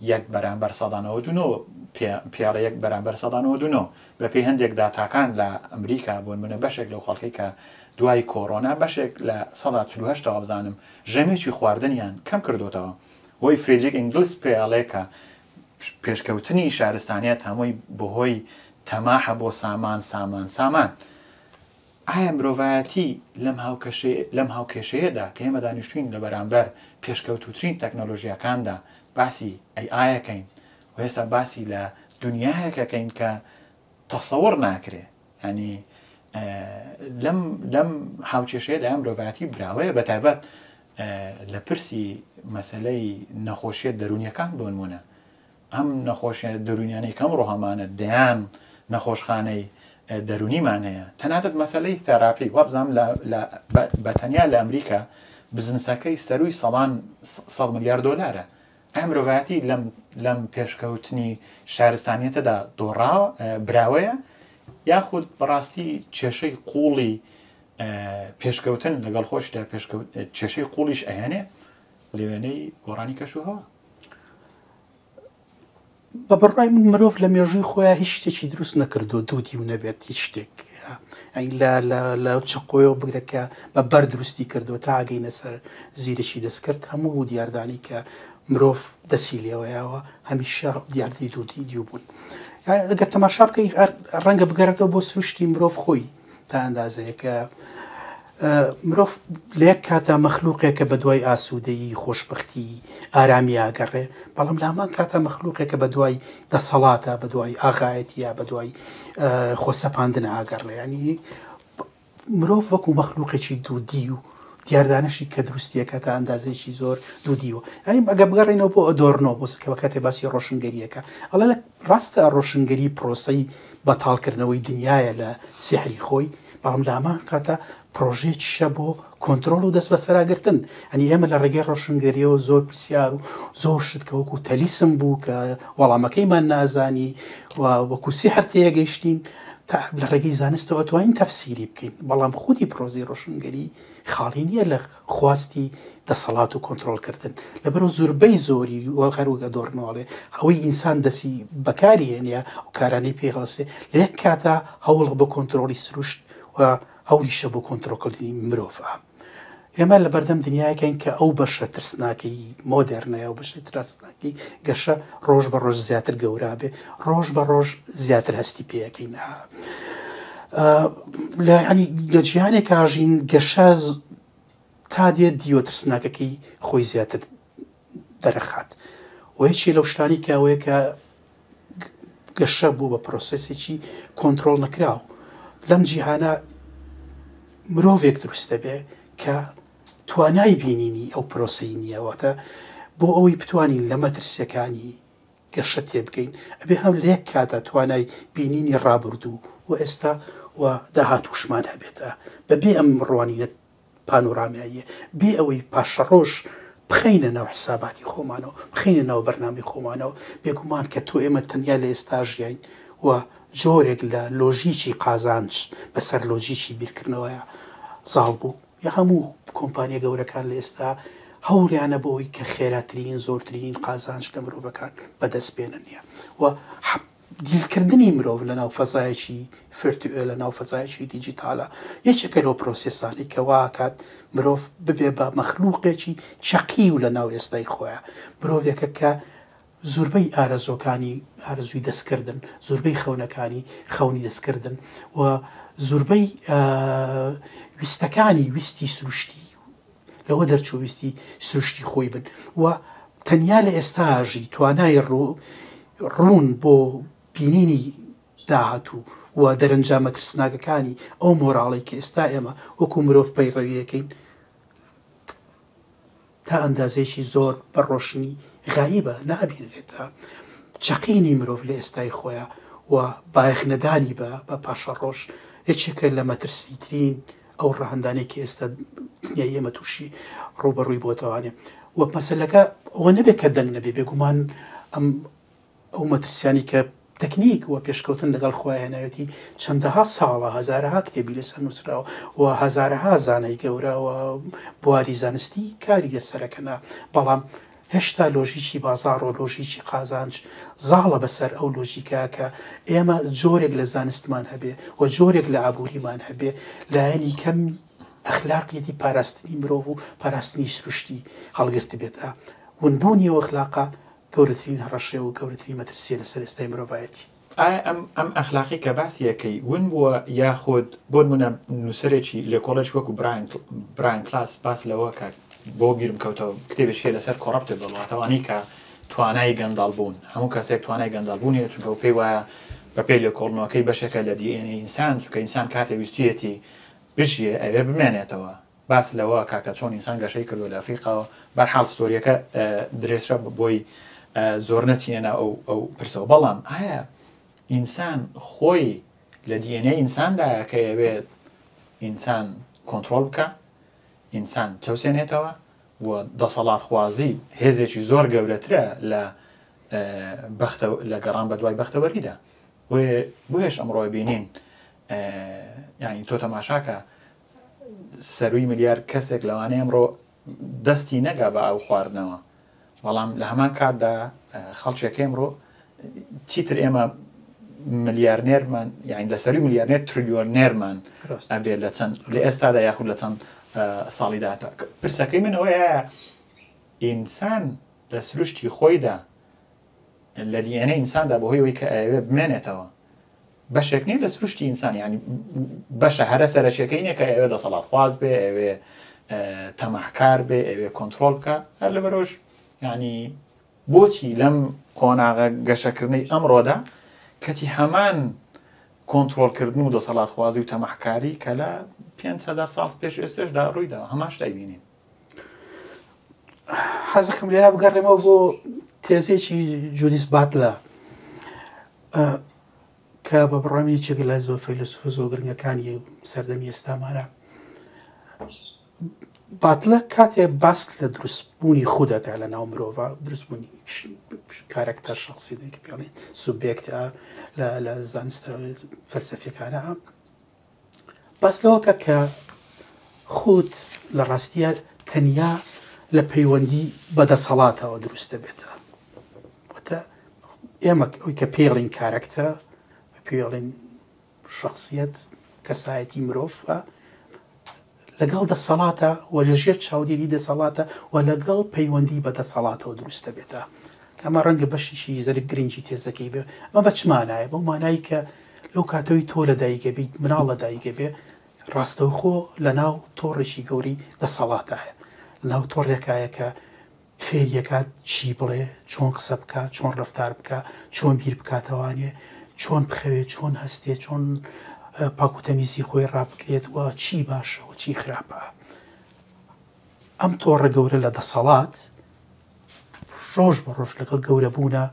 1/192 پیاڵە 1/192 بە پێی هەندێک داتاکان لە ئەمریکا بۆ نمونە بەشێک لەو خەڵکەی کە دوای کۆڕۆنا بەشێک لە 1940 بزانم ژەمێکی خواردنیان کەم کردوتەوە هۆی فرێدریک ئینگلس پێڵەیەکە پێشکەوتنی شارستانیەت هەمووی بەهۆی تەماحە بۆ سامان ئایا مرۆڤایەتی لەم هاوکێشەیەدا کە ئێمە دانیشتوین لە بەرامبەر پێشکەوتوترین تەکنۆلۆژیەکاندا باسی ئایەکەین و هێستا باسی لە دنیایەکەکەین کە تەسەوڕ ناکرێ ینی لەم هاوکێشەیەدا مرۆڤایەتی براوەیە بەتایبەت لە پرسی مەسەلەی نەخۆشیە دەرونیەکان بۆ نمونە ئەم نەخۆشیە دەرونیانەی کەم ڕۆهەمانە دەیان نەخۆشخانەی دەرونیمانەیە تەنانەت مەسەلەی تەراپی وابزانام بەتەنیا لە ئەمریکا بزنسەکەی سەروی سەڵان 100 ملیار دۆلارە ئەم مرۆڤایەتی لەم پێشکەوتنی شارستانیەتەدا دۆڕاوە براوەیە یاخود بەڕاستی کێشەی قوڵی پێشکەوتن لەگەڵ خۆشدا کێشەی قوڵیش ئەهێنێ لەوێنەی گۆڕانی کەشوهەوە بە بڕای من مرۆڤ لە مێژووی خۆیان هیچ شتێکی دروست نەکردو دوودی و نەبێت هیچ شتێک لە چقۆیەوە بگرێکە بە بەر دروستی کردو تا ئاگەینە سەر زیرەکی دەستکرد هەموو بوو دیاردانی کە مرۆڤ دەسی لێوەیەوە هەمیشە دیاردەی دوودی دیو بوون ئەگەر تەماشا بکەی ڕەنگە بگەڕێتەوە بۆ سروشتی مرۆڤ خۆی تا ئەندازەیەکە مرۆڤ لە یەک کاتە مەخلووقێکە بە دوای ئاسوودەیی خۆشبەختی ئارامی ئاگەڕێ بەڵام لە هەمان کاتە مەخلووقێکە بە دوای دەسەڵاتە بە دوای ئاغایەتیە بە دوای خۆسەپاندنە ئاگەڕێ ینی مرۆڤ وەکو مەخلووقێکی دوودی و دیاردانشی کە دروستیەکە تا ئەندازەیەکی زۆر دوودیوە ئەگە بگەڕێنەوە بۆ ئەدۆرنەوە بۆ کە کاتێ باسی ڕۆشنگەریەکە ئەڵە لە ڕاستە ڕۆشنگەری پرۆسەی بەتاڵکردنەوەی دنیاە لە سحری خۆی بەڵام لە هەمان کاتە پرۆژێکیشە بۆ کۆنتترۆل و دەست بەسەراگرتن ئەنی ئێمە لە ڕێگەی ڕۆشنگەریەوە زۆر پرسیار و زۆر شت کە وەکو تەلیسم بوو کە وەڵامەکەیمان نازانی وەکو سیحر تێگەیشتین لە ڕێگەی زانستەوە توانین تەفسیری بکەین بەڵام خودی پرۆزی ڕۆشنگەری خاڵی نییە لە خواستی دەسەڵات و کۆنتترۆلکردن لەبەرەوە زوربەی زۆری هەروگە دۆڕنەوەڵێ ئەوەی ئینسان دەسی بەکاری هێنە و کارانەی پێهڵسێ لە یەک کاتە هەوڵ بە کۆنتترۆلی سروشت و هەولیشە بۆ کۆنتترۆلکردنی مرۆڤە ئێمە لە بەردەم دنیاەکەین کە ئەو بەشە ترسناکەی مۆدررنەیە و بەشی ترسناکی گەشە ڕۆژ بە ڕۆژ زیاتر گەورابێ ڕۆژ بە ڕۆژ زیاتر هەستی پێەکەین لە جیهانێک ئاژین گەشە تا دێت دیوە ترسناکەکەی خۆی زیاتر دەرەخات و هیچی لەو شتانی کاوەیە کە گەشە بوو بە پرۆسەسێکی کۆنتترۆل نەکراو لەم جیهانە مرۆڤێک دروستە بێ کە توانای بینینی ئەو پرۆسی نییەوەتە بۆ ئەوەی بتوانین لە مەترسیەکانی گەشە تێ بکەین ئەبێ هەم لە یەک کاتە توانای بینینی ڕابردوو و ئێستا و داهاتوشمان هەبێتە بەبێ ئەم ڕوانینە پانۆرامیاییە بێ ئەوەی پاشەڕۆژ بخینە ناو حساباتی خۆمانەوە بخینە ناو بەرنامی خۆمانەوە بێگومان کە تۆ ئێمە تەنیا لە ئێستا ژیاین و جۆرێک لە لۆژیکی قازانج بەسەر لۆژیکی بیرکردنەوەیە زاڵ بوو یا هەموو کۆمپانیە گەورەکان لە ئێستا هەوڵیانە بۆەوەی کە خێراترین زۆرترین قازانج لە مرۆڤەکان بەدەست بێنن نیە و دیلکردنی مرۆڤ لە ناو فەزایەکی فرتوێ لە ناو فەزایەکی دیجیتالە یەکێکە لەو پرۆسێسانی کە واکات مرۆڤ ببێ بە مەخلووقێکی چەقی و لە ناو ئێستای خۆیان مرۆڤێکە کە زوربەی ئارەزۆکانی ئارزووی دەستکردن زوربەی خەونەکانی خەونی دەستکردن و زوربەی ویستەکانی ویستی سروشتی لەوە دەرچوویستی سروشتی خۆی بن و تەنیا لە ئێستاژی توانای ڕوون بۆ بینینی داهاتوو و دەرەنجامە ترسناکەکانی ئەو مۆراڵی کە ئێستا ئێمە وەکو مرۆڤ پەیڕەویەکەین تا ئەندازێکی زۆر بە ڕۆشنی غایبە نابینرێتە چەقینی مرۆڤ لە ئێستای خۆیان و بایەخنەدانی بە پاشە ڕۆژ یەکێکە لە مەترسیترین ئەو ڕەهەندانێکی ئێستا دنیای ئێمە تووشی ڕوبەڕووی بۆتەوانێ وەک مەسەلەکە ئەوە نەبێت کە دەنگ نەبێ بێگومان ئەو مەترسیانی کە تەکنیک و پێشکەوتن لەگەڵ خۆیانەوەتی چەندەها ساڵە هەزارەها کتێبی لەسەر نووسراوە و هەزارەها زانای گەورەوە بواری زانستی کاری لەسەرەکەنا بەڵام هێشتا لۆژیکی بازاڕ و لۆژیکی قازانج زاڵە بەسەر ئەو لۆژیکا کە ئێمە جۆرێک لە زانستمان هەبێ و جۆرێک لە ئابووریمان هەبێ لایەنی کەمی ئەخلاقیەتی پاراستنی مرۆڤ و پاراستنی سروشتی هەڵگرت بێتە ونبوونی ئەو ئەخلاقا گەورەترین هەڕەشێ و گەورەترین مەترسیە لەسەر ئێستای مرۆڤایەتی ئایا ئەم ئەخلاقی کە باسیەکەی ون بووە یاخود بۆ نمونە نووسەرێکی لێکۆڵێک وەکو براین کلاس باس لەوە کە بۆ بیرم کەوتەوە کتێبێکیە لەسەر کۆڕەپتە بڵاتەوانی کە توانای گەنداڵ بوون هەموو کەسێک توانای گەنداڵ بوونیە چونکە و پێی وایە بە پێی لێکۆڵنەوەکەی بەشێکە لە دیێنە ئینسان چونکە ئینسان کاتێ ویستویەتی بژیە ئەوێ بمێنێتەوە باس لەوە کاکە چۆن ئینسان گەشەی کردو لە ئەفریقاوە بەرحاڵ ستۆریەکە درێژرە بۆی زۆر نەتیێنە ئەو پرسەوە بەڵام ئایا ئینسان خۆی لە دیێنەی ئینساندایە کە ئەوێت ئینسان کۆنتترۆل بکە ئینسان چەوسێنێتەوە و دەسەڵات خوازی هێزێکی زۆر گەورەترە لە گەڕان بە دوای بەختەوەریدا بۆیش ئەمڕۆ بینین یعنی تۆ تەماشاکە سەروی ملیار کەسێک لەوانەیە ئەمڕۆ دەستی نەگا بە ئەو خواردنەوە بەڵام لە هەمان کاتدا خەڵکێکی ئەمڕۆ چیتر ئێمە ملیارنێرمان یعنی لە سەروی ملیارنێر تریلیۆنێرمان ئەبێت لە چەند لە ئێستادا یاخود لە چەند ساڵی داهاتوە پرسەکەی من ئەوەیە ئینسان لە سروشتی خۆیدا لە دیێنەی ئینساندا بەهۆی ئەوەی کە ئەوێ بمێنێتەوە بەشێک نیە لە سروشتی ئینسان ینی بەشە هەرە سەرەکیەکەی نیە کە ئەوێ دەسەڵات خواز بێ ئەوێ تەماحکار بێ ئەوێ کۆنتترۆل بکە هەر لەبەرۆش ینی بۆچی لەم قۆناغە گەشەکردنەی ئەمڕۆدا کەتی هەمان کۆنتترۆلکردن و دەسەڵات خوازی و تەماحکاری کە لە 5,000 ساڵ پێش ئێستشدا ڕوویدا هەماش دایبینین حەزەکەم لێرە بگەڕێمەوە بۆ تێزێکی جودیس باتلە کە بە بڕامی چێک لە زۆر فەیلسوفە زۆر گرنگەکانی سەردەمی ئێستامانە باتلە کاتێک باس لە دروستبوونی خودەکە لە ناو مرۆڤ دروستبوونی کارکتەر شخصی کە پێڵێن سوبێکتە لە زانستە فەلسەفیەکانە باس لەوەکە کە خۆت لە ڕاستیە تەنیا لە پەیوەندی بەدەسەڵاتەوە دروستە بێتە ئێمە ئەوی کە پێڵین کارکتە پێڵێن شخصیت کەسایەتی مرۆڤ لەگەڵ دەسەڵاتە و لەژێر چاودێری دەسەڵاتە و لەگەڵ پەیوەندی بەدەسەڵاتەوە دروستە بێتە کەمە ڕەنگە بەشیشی زەرگ گرنگی تێزەکەی بێ ئەمە بە چمانایە بەو مانایی کە لەو کاتەوەی تۆ لە دایکە بیت مناڵ لە دایکە بێ ڕاستەوخۆ لە ناو تۆڕێکی گەوری دەسەڵاتایە لە ناو تۆڕێکایە کە فێریەکات چی بڵێ چۆن قسە بکە چۆن ڕفتار بکە چۆن بیر بکاتەوانێ چۆن بخەوێت چۆن هەستێت چۆن پاکوتەمیزی خۆی ڕابکرێت و چی باشەوە چی خراپە ئەم تۆڕە گەورە لە دەسەڵات ڕۆژ بە ڕۆژ لەگەڵ گەورە بوونە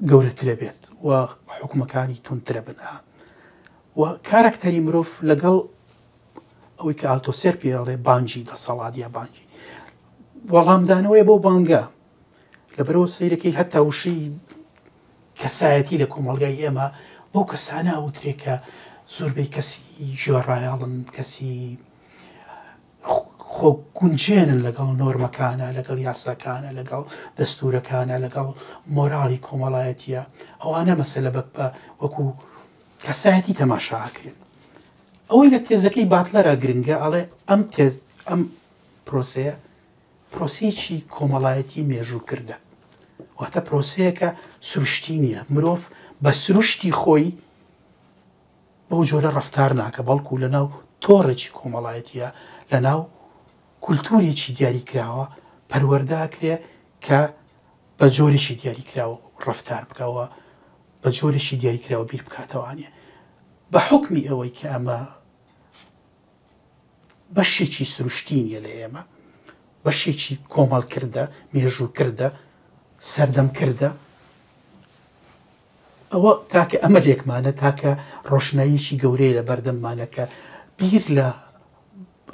گەورەترە بێت و حکومەکانی تونترە بنە و کارکتەری مرۆڤ لەگەڵ ئەوەی کە ئالتۆسێر پێڵێ بانجی دەسەڵات یا بانجی وەڵامدانەوەی بۆ بانگە لەبەرەوە سەیرەکەی هەتا وشەی کەسایەتی لە کۆمەڵگای ئێمە بۆ کەسانە ئەوترێ کە زۆربەی کەسی ژێڕایاڵن کەسی خۆ گونجێنن لەگەڵ نۆرمەکانە لەگەڵ یاساکانە لەگەڵ دەستورەکانە لەگەڵ مۆراڵی کۆمەڵایەتیە ئەوانە مەسەلە بە وەکو کەسایەتی تەماشاکرێن ئەوەی لە تێزەکەی باتلەرە گرنگە ئەڵێ ئەم پرۆسەیە پرۆسەیەکی کۆمەڵایەتی مێژوو کردە واتە پرۆسەیەکە سروشتی نییە مرۆڤ بە سروشتی خۆی بەو جۆرە ڕەفتار ناکە بەڵکو لە ناو تۆڕێکی کۆمەڵایەتیە لە ناو کولتوریەکی دیاریکراوە پەروەردەکرێ کە بە جۆرێکی دیاریکراوە ڕەفتار بکەوە بە جۆرێکی دیاریکراوە بیر بکاتەوانێ بە حکمی ئەوەی کە ئەمە بەشێکی سروشتی نیە لە ئێمە بەشێکی کۆمەڵ کردە مێژوو کردە سەردەم کردە ئەوە تاکە ئەمە لێکمانە تاکە ڕۆشناییەکی گەورەی لە بەردەممانەکە بیر لە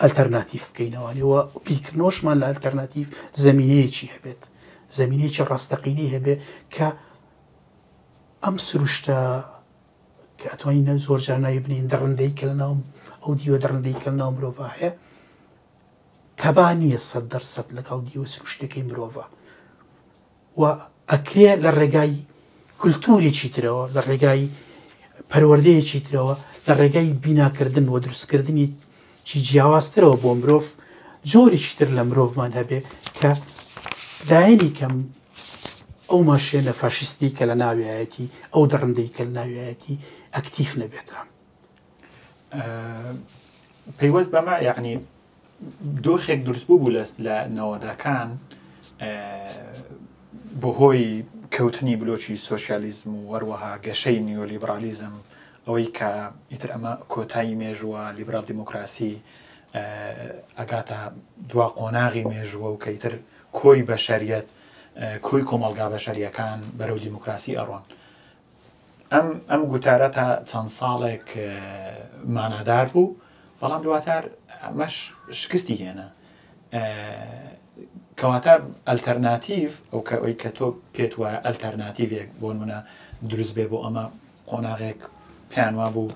ئەلتەرناتیف بکەینەوەنەوە بیرکردنەوەشمان لە ئەلتەرناتیف زەمینەیەکی هەبێت زەمینەیەکی ڕاستەقینەی هەبێ کە ئەم سروشتە کە ئەتوانینە زۆر جارناوی بنین دەڕندەی کە لە ناوم ئەو دیوە دەڕندەی کە لە ناو مرۆڤ هەیە تەبانیە 100% لەگەڵ دیوە سروشتەکەی مرۆڤە و ئەکرێ لە ڕێگای کولتورێکی ترەوە لە ڕێگای پەروەردەیەکی ترەوە لە ڕێگای بیناکردن و دروستکردنی چی جیاوازترەوە بۆ مرۆڤ جۆرێکی تر لە مرۆڤمان هەبێ کە لایەنی کەم ئەو ماشێنە فاشستی کە لە ناویایەتی ئەو دەڕندەی کە لە ناویایەتی ئەکتیف نەبێتە پەیوەست بەمە یعنی دۆخێک دروست بوو لە نەوەدەکان بەهۆی کەوتنی بلۆکی سۆسیالیزم و وەروەها گەشەی نیۆلیبرالیزم ئەوەی کە ئیتر ئەمە کۆتایی مێژووە لیبرال دیموکراسی ئەگاتە دوا قۆناغی مێژووە و کە ئیتر کۆی بەشەریەت کۆی کۆمەڵگا بەشەریەکان بەرەو دیموکراسی ئەڕۆن. ئەم گوتارە تا چەند ساڵێک مانادار بوو، بەڵام دواتر ئەمەش شکستی هێنا. کەواتە ئەلتەرناتیڤ ئەوەی کە تۆ پێت وایە ئەلتەرناتیڤێک بۆ نمونە دروست بێ بۆ ئەمە قۆناغێک پێیان وا بوو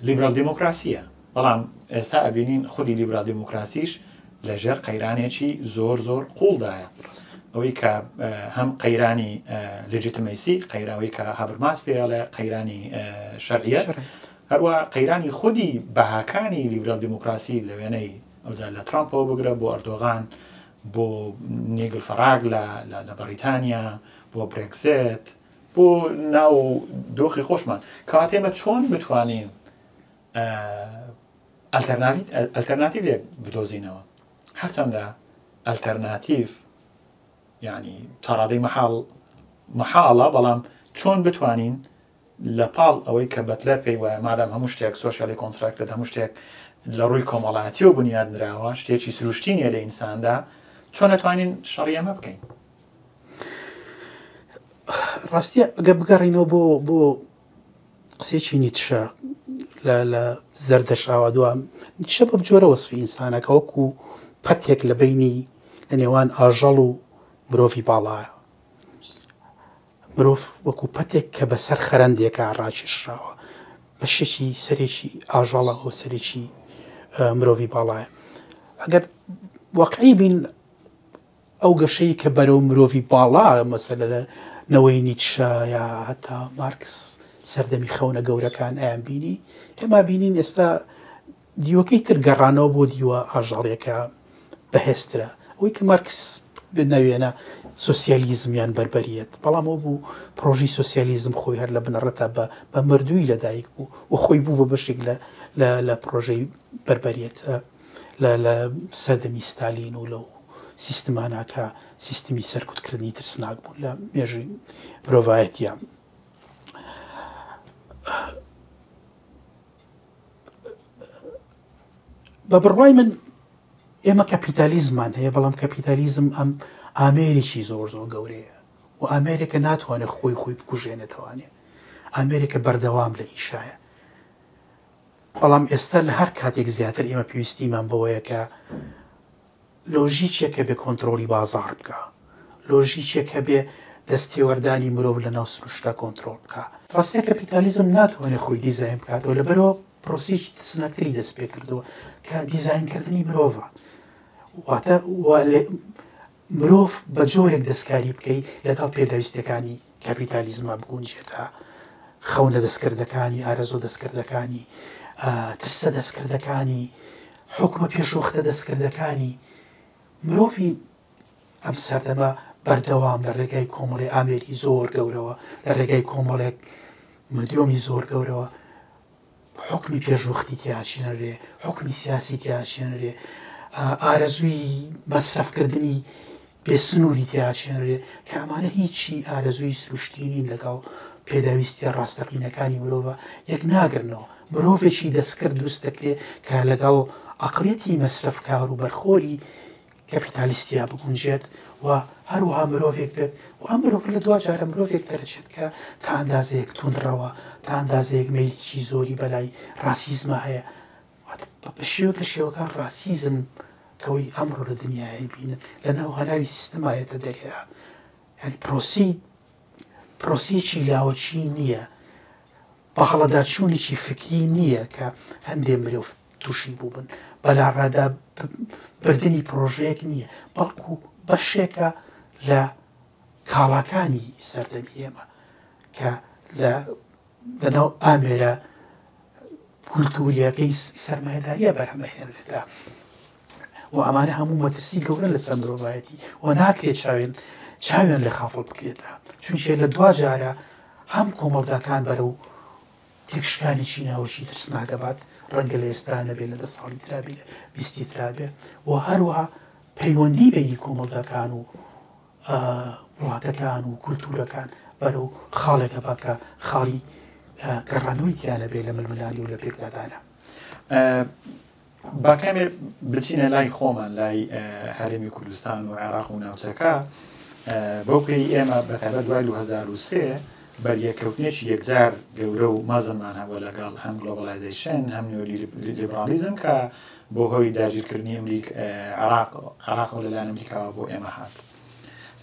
لیبرال دیموکراسیە، بەڵام ئێستا ئەبینین خودی لیبرال دیموکراسیش لەژێر قەیرانێکی زۆر زۆر قوڵدایە، ئەوەی کە هەم قەیرانی لێجیتمەیسی قەیراوەی کە هابرماس پێڵێ قەیرانی شەرعیەت، هەروە قەیرانی خودی بەهاکانی لیبرال دیموکراسی لە وێنەی ئەوجار لە ترامپەوە بگرە بۆ ئەردۆغان، بۆ نیگل فەراگ لە بەریتانیا، بۆ برێکزێت، بۆ ناو دۆخی خۆشمان. کاتێمە چۆن بتوانین ئەلتەرناتیڤێک بدۆزینەوە، هەرچەندە ئەلتەرناتیڤ یعنی تا ڕادەی مەحاڵە، بەڵام چۆن بتوانین لە پاڵ ئەوەی کە بەتلەر پێی وایە مادام هەموو شتێک سۆشیالی کۆنتراکتە، هەموو شتێک لە ڕووی کۆمەڵایەتیەوە بنیادنراوە، شتێکی سروشتینیە لە ئینساندا، چۆن نەتوانین شەڕی ئەمە بکەین؟ ڕاستیە ئەگە بگەڕینەوە بۆ قسێکی نیتشە لە زەردەشاوە دوام نیتشە بە جۆرە وەسفی ئینسانەکە وەکو پەتێک لە بینی لە نێوان ئاژەڵ و مرۆڤی باڵایە. مرۆڤ وەکو پەتێک کە بەسەر خەرەندێکە ڕاکێشراوە بە شێکی سەرێکی ئاژەڵە و سەرێکی مرۆڤی باڵایە. ئەگەر واقعی بین ئەو گەشەی کە بەرەو مرۆڤی باڵا مەسەلە لە نەوەی نیتشە یا هەتا مارکس سەردەمی خەونە گەورەکان ئەیان بینی، ئێمە بینین ئێستا دیوەکەی تر گەڕانەوە بۆ دیوە ئاژەڵێکە بەهێزترە، ئەوەی کە مارکس نەوێنە سۆسیالیزمیان بربەریەت، بەڵام ئەو بوو پرۆژی سۆسیالیزم خۆی هەر لە بنەڕەتە بە مردووی لەدایک بوو و خۆی بوو بە بەشێک لە پرۆژەی بربەریەت لە سەردەمی ستالین و لەو سیستمانە کە سیستمی سەرکوتکردنی ترسناک بوون لە مێژووی مرۆڤایەتیە. بە بڕوای من ئێمە کەپیتالیزمان هەیە، بەڵام کەپیتالیزم ئەم ئامێرێکی زۆر زۆر گەورەیە و ئامێریکە ناتوانێت خۆی بکوژێنێتوانێ، ئامێریکە بەردەوام لە ئیشایە. بەڵام ئێستا لە هەر کاتێک زیاتر ئێمە پێویستیمان بەوەیە کە لۆژیکێکە بێ کۆنتترۆلی بازار بکە، لۆژیکێکە بێ دەستێوەردانی مرۆڤ لە ناو سروشتە کۆنتترۆل بکە. ڕاستە کەپیتالیزم ناتوانێت خۆی دیزاین بکاتەوە، لەبەرەوە پرۆسیی سنەکتری دەست پێ کردووە کە دیزاینکردنی مرۆڤە، واتە مرۆڤ بە جۆرێک دەستکاری بکەیت لەگەڵ پێداویستەکانی کەپیتالیزمە بگونجێتە خەونە دەستکردەکانی، ئارەزۆ دەستکردەکانی، ترسە دەستکردەکانی، حکومە پێشوختە دەستکردەکانی. مرۆڤی ئەم سەردەمە بەردەوام لە ڕێگای کۆمەڵی ئامێری زۆر گەورەوە، لە ڕێگای کۆمەڵێک مدیۆمی زۆر گەورەوە حکمی پێشوختی تیاچێنرێ، حکمی سیاسی تیاچێنرێ، ئارەزووی مەسرەفکردنی بێسنووری تیاچێنرێ، کە ئەمانە هیچی ئارەزووی سروشتینی لەگەڵ پێداویستی ڕاستەقینەکانی مرۆڤە یەک ناگرنەوە. مرۆڤێکی دەستکرد دروست دەکرێت کە لەگەڵ عەقڵیەتی مەسرەفکار و بەرخۆری کەپیتالیستیا بگونجێت و هەروەها مرۆڤێک بێت و ئەم مرۆڤ لە دوا جارە مرۆڤێک دەرەچێت کە تا ئەندازەیەک توندڕەوە، تا ئەندازەیەک مەیلێکی زۆری بەلای ڕاسیزمە هەیە. بە شێوەیەک لە شێوەکان ڕاسیزم کەوەی ئەمڕۆ لە دنیای بینن لە ناو هەناوی سیستمایەتە دەرێە، یعنی پرۆسیەکی لاوەچی نییە، بەهەڵەداچوونێکی فکری نییە کە هەندێک مرۆڤ تووشی بوو بن، بەلاڕادا بردننی پرۆژەیەک نییە، بەڵکو بەشێکە لە کاڵاکانی سەردەمی ئێمە کە لەناو ئامێرە کولتوریەکەی سەرمایهداریە بەرهەمەهێنرێتە و ئەمانە هەموو مەترسی گەورە لەسەر مرۆڤایەتی و ناکرێت چاوێن لە خافڵ بکرێتە، چونچێ لە دوا جارە هەم کۆمەڵگاکان بەرەو تێکشکانێکی ناوەکی ترسناگەبات، ڕەنگە لە ئێستا نەبێت لە 10 ساڵی ترابێ لە 20 ترابێ، و هەروەها پەیوەندی بینی کۆمەڵگاکان و وڵاتەکان و کولتورەکان بەرەو خاڵێکە باکە خاڵی گەڕانەوەی تیانە بێ لە ململانی و لە پێکدادانە. باکەمێ بچینە لای خۆمان لای هەرێمی کوردستان و عێراق و ناوچەکە بەو پێی ئێمە بەتابەت دوای 2003 بەریەکەوتنێکی یەکجار گەورە و مەزممان هەبووە لەگەڵ هەم گلۆباڵایزیشن هەم نیۆلیبرالیزم کە بۆ هۆی داگیرکردنی عێراق و لەلایەن ئەمریکاوە بۆ ئێمە هات.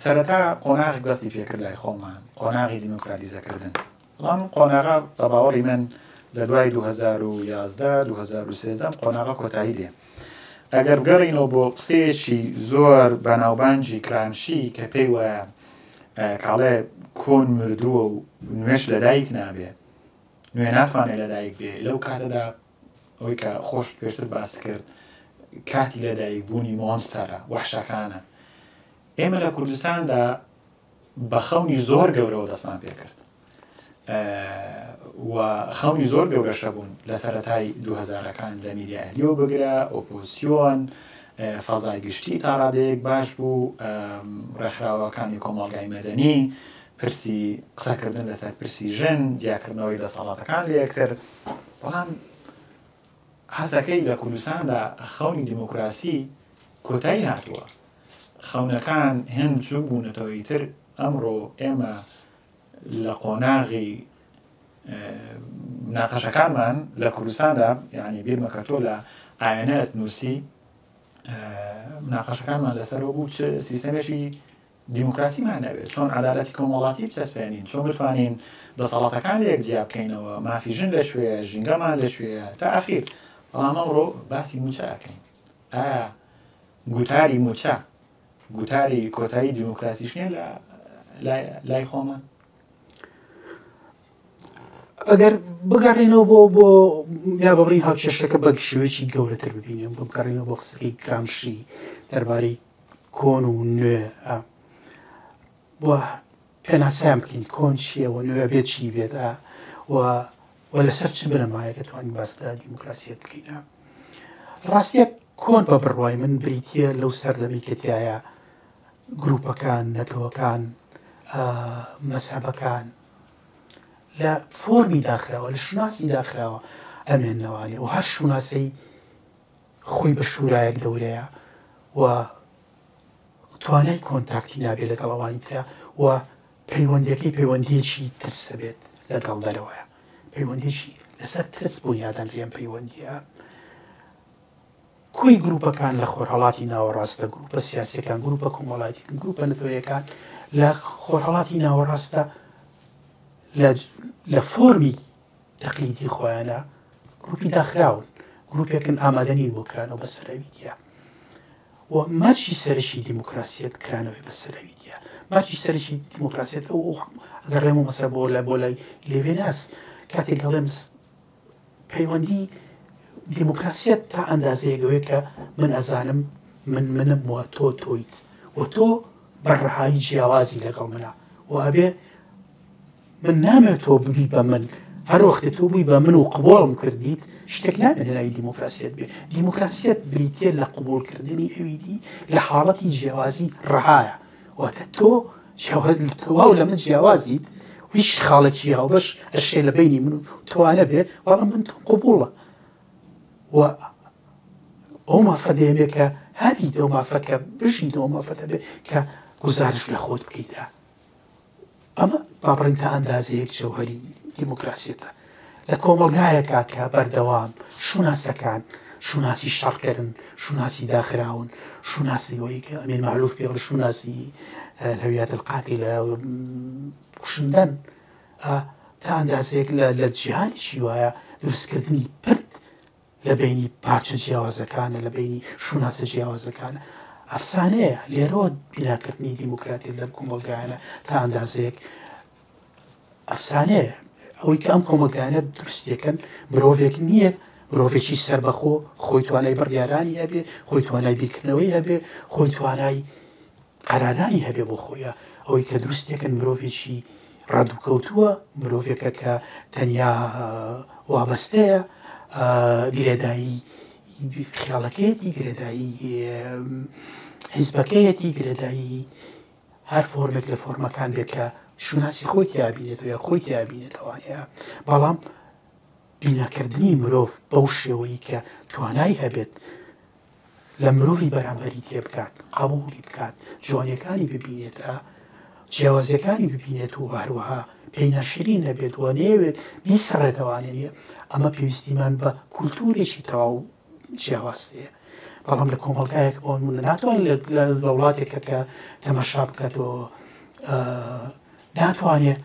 سەرەتا قۆناغێک دەستی پێکرد لای خۆمان، قۆناغی دیموکراتیزەکردن. بەڵام قۆناغا بە باوەڕی من لە دوای 2011-2013 قۆناغا کۆتایی دێ. ئەگەر بگەڕینەوە بۆ قسەیەکی زۆر بەناوبانجی کرامشی کە پێی وایە کاڵێ کۆن مردووە و نوێش لەدایک نابێ، نوێ ناتوانێت لەدایک بێ، لەو کاتەدا ئەوەی کە خۆش پێشتر باس کرد کاتی لەدایک بوونی مۆنستەرە وەحشەکانە. ئێمە لە کوردستاندا بە خەونی زۆر گەورەوە دەستمان پێ کرد و خەونی زۆر گەورەشە بوون لە سەرەتای 2000ەکان لە میدیا ئەهلیەوە بگرە، ئۆپۆزیسیۆن، فەزای گشتی تا ڕادەیەک باش بوو، ڕێکخراوەکانی کۆمەڵگای مەدەنی، پرسی قسەکردن لەسەر پرسی ژن، دیاکردنەوەی دەسەڵاتەکان لە یەکتر. بەڵام حەزەکەی لە کوردستاندا خەونی دیموکراسی کۆتایی هاتووە. خەونەکان هێن چوو بوونەتەوەی تر ئەمڕۆ ئێمە لە قۆناغی مناقەشەکانمان لە کوردستاندا یعنی بیرمەکە تۆ لە ئایەنەت نووسی مناقەشەکانمان لەسەرەوە بوو سیستەمێکی دیموکراسیمان نەبێت، چۆن عەدالەتی کۆمەڵاتی بچەسپێنین، چۆن بتوانین دەسەڵاتەکان لە یەکجیا بکەینەوە، مافی ژن لەکوێیە، ژینگەمان لەکوێیە تا ئەخیر. بەڵام ئەمڕۆ باسی موچە ئەکەین. ئایا گوتاری موچە گوتاری کۆتایی دیموکراسیش نییە لای خۆمان؟ ئەگەر بگەڕێنەوە بۆ یا بەڕی هاوکێشەکە بە شێوەیەکی گەورەتر ببینێن، بۆ بگەڕێنەوە بۆ قسەکەی کرامشی دەربارەی کۆن و نوێ وە پێناسیان بکەین کۆن چییەوە، نوێ بێت چی بێت و لەسەر چ بنەمایەکە توانین باسدا دیموکراسیەت بکەینە. ڕاستیە کۆن بە بڕوای من بریتە لەو سەردەمی کەتیایە گروپەکان، نەتەوەکان، مەسەبەکان لە فۆرمی داخراوە، لە شوناسی داخراوە ئەمێننەوانێ و هەر شوناسەی خۆی بە شورایەک دەورەیە و توانای کۆنتاکتی نابێت لەگەڵ ئەوانی ترە و پەیوەندیەکەی ترسە بێت لەگەڵ دەرەوەیە، پەیوەندێکی لەسەر ترس بوونیادەن ڕێم پەیوەندیە. کوی گروپەکان لە خۆرهەڵاتی ناوەڕاستە، گروپە سیاسیەکان، گروپە کۆمەڵایەتی، گروپە نەتەوەیەکان لە خۆرهەڵاتی ناوەڕاستە لە فۆرمی تەقلیدی خۆیانە گروپی داخراون، گروپێکن ئامادەنین بۆ کرانەوە بەسەرەویدە و مارشی سەرشی دیموکراسیەت کرانەوەی بەسەرەویدە. مارشی سەرشی دیموکراسیەت ئەگەر ڕێم و مەسە بۆ لای لێوێناس کاتێک گەڵێم پەیوەندی دیموکراسیەت تا ئەندازەیەگەوەی کە من ئەزانم منم وە تۆ تۆیت و تۆ بەڕەهایی جیاوازی لەگەڵ منە و ئەبێ من نامێت تۆ ببی بە من، هەر وەختێ تۆ بووی بە من و قبوڵم کردیت شتێک نامێنێ لای دیموکراسیەت بێ. دیموکراسیەت بریتێ لە قبولکردنی ئەویدی لە حاڵەتی جیاوازی ڕەهایە واتە تۆ تەواو لە من جیاوازیت، هیچ خاڵێکی هاوبەش ئەشێ لە بینی من و توانە بێ، بەڵام من تۆ قبوڵە و ئەو مافە دەیەبێ کە هەبی دەو مافەکە بژی دەو مافەتە بێ کە گوزارش لە خۆت بکەیتە. ئەمە باڕین تا ئەندازەیەک جەوهەری دیموکراسیەتە لە کۆمەلگایەکە کە بەردەوام شوناسەکان شوناسی شەڕکردن، شوناسی داخراون، شوناسی وەی کە ئەمین معلوف پێڵ شوناسی هەویەت القاتی لە کوشندن تا ئەندازەیەک لە جیهانێکی وایە دروستکردنی پرت لە بینی پارچە جیاوازەکانە، لە بینی شوناسە جیاوازەکانە ئەفسانەیە. لێرەوە بیناکردنی دیموکراتی لەم کۆمەلگایانە تا ئەندازەیەک ئەفسانەیە. ئەوەی کە ئەم کۆمەلگایانە دروستیەکەن مرۆڤێک نییە، مرۆڤێکی سەربەخۆ خۆی توانای بڕیارانی هەبێ، خۆی توانای بیرکردنەوەی هەبێ، خۆی توانای قەرارانی هەبێ بۆ خۆیە. ئەوەی کە دروستیەکەن مرۆڤێکی ڕادووکەوتووە، مرۆڤێکە کە تەنیا وابەستەیە، گرێدایی خیاڵەکەیەتی، گرێدایی حیزبەکەیەتی، گرێدایی هەر فۆرمێک لە فۆرمەکان بێ کە شوناسی خۆی تیابینێت و یا خۆی تیابینێتەوانەیە بەڵام بیناکردنی مرۆڤ بەو شێوەیە کە توانای هەبێت لە مرۆڤی بەرامبەری تێ بکات قبولی بکات جوانیەکانی ببینێتە جیاوازیەکانی ببینێت و هەروەها پێی نەشرین هەبێت و نێوێت بیسڕێتەوانێنە ئەمە پێویستیمان بە کولتورێکی تەواو جیاوازەیە بەڵام لە کۆمەلگایەک بۆ ناتوانێت لە وڵاتێکە کە تەماشا بکاتەوە ناتوانێت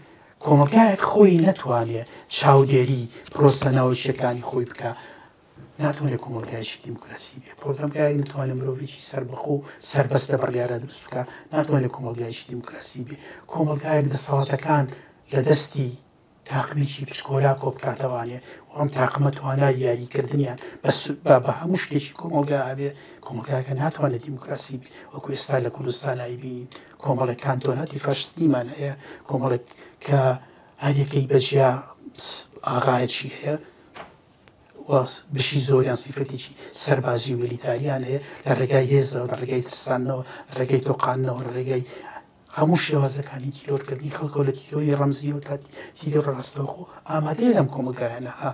کۆمەلگایەک خۆی نەتوانێت چاودێری پرۆسە ناوچەکانی خۆی بکە ناتوانێت کۆمەلگایەکی دیموکراسی بێ پرۆگرامگایەک نتوانێت مرۆڤێکی سەربەخۆ و سەربەستە بڕیارە دروست بکە ناتوانێت کۆمەلگایەکی دیموکراسی بێ کۆمەلگایەک دەسەڵاتەکان لە دەستی تاقمیکی پشکۆلا کۆ بکاتەوانێ و ئەم تاقمە توانای یاریکردنیان بە هەموو شتێکی کۆمەلگا ئابێ کۆمەلگایەکە ناتوانێت دیموکراسی بێ وەکو ئێستا لە کوردستانایی بینین کۆمەڵێک کانتۆناتی فاشستیمان هەیە کۆمەڵێک کە هەریەکەی بەجیا ئاغایەکی هەیە بشی زۆریان سیفەتێکی سەربازی و میلیتاریان هەیە لە ڕێگای هێزەوە لە ڕێگای ترسانەوە ڕێگەی تۆقانەوە ڕێگەی هەموو شێوازەکانی تیرۆرکردنی خەڵکەوە لە تیرۆری ڕەمزی و تا تیرۆر ڕاستەوخۆ ئامادەیە لەم کۆمەلگایانەها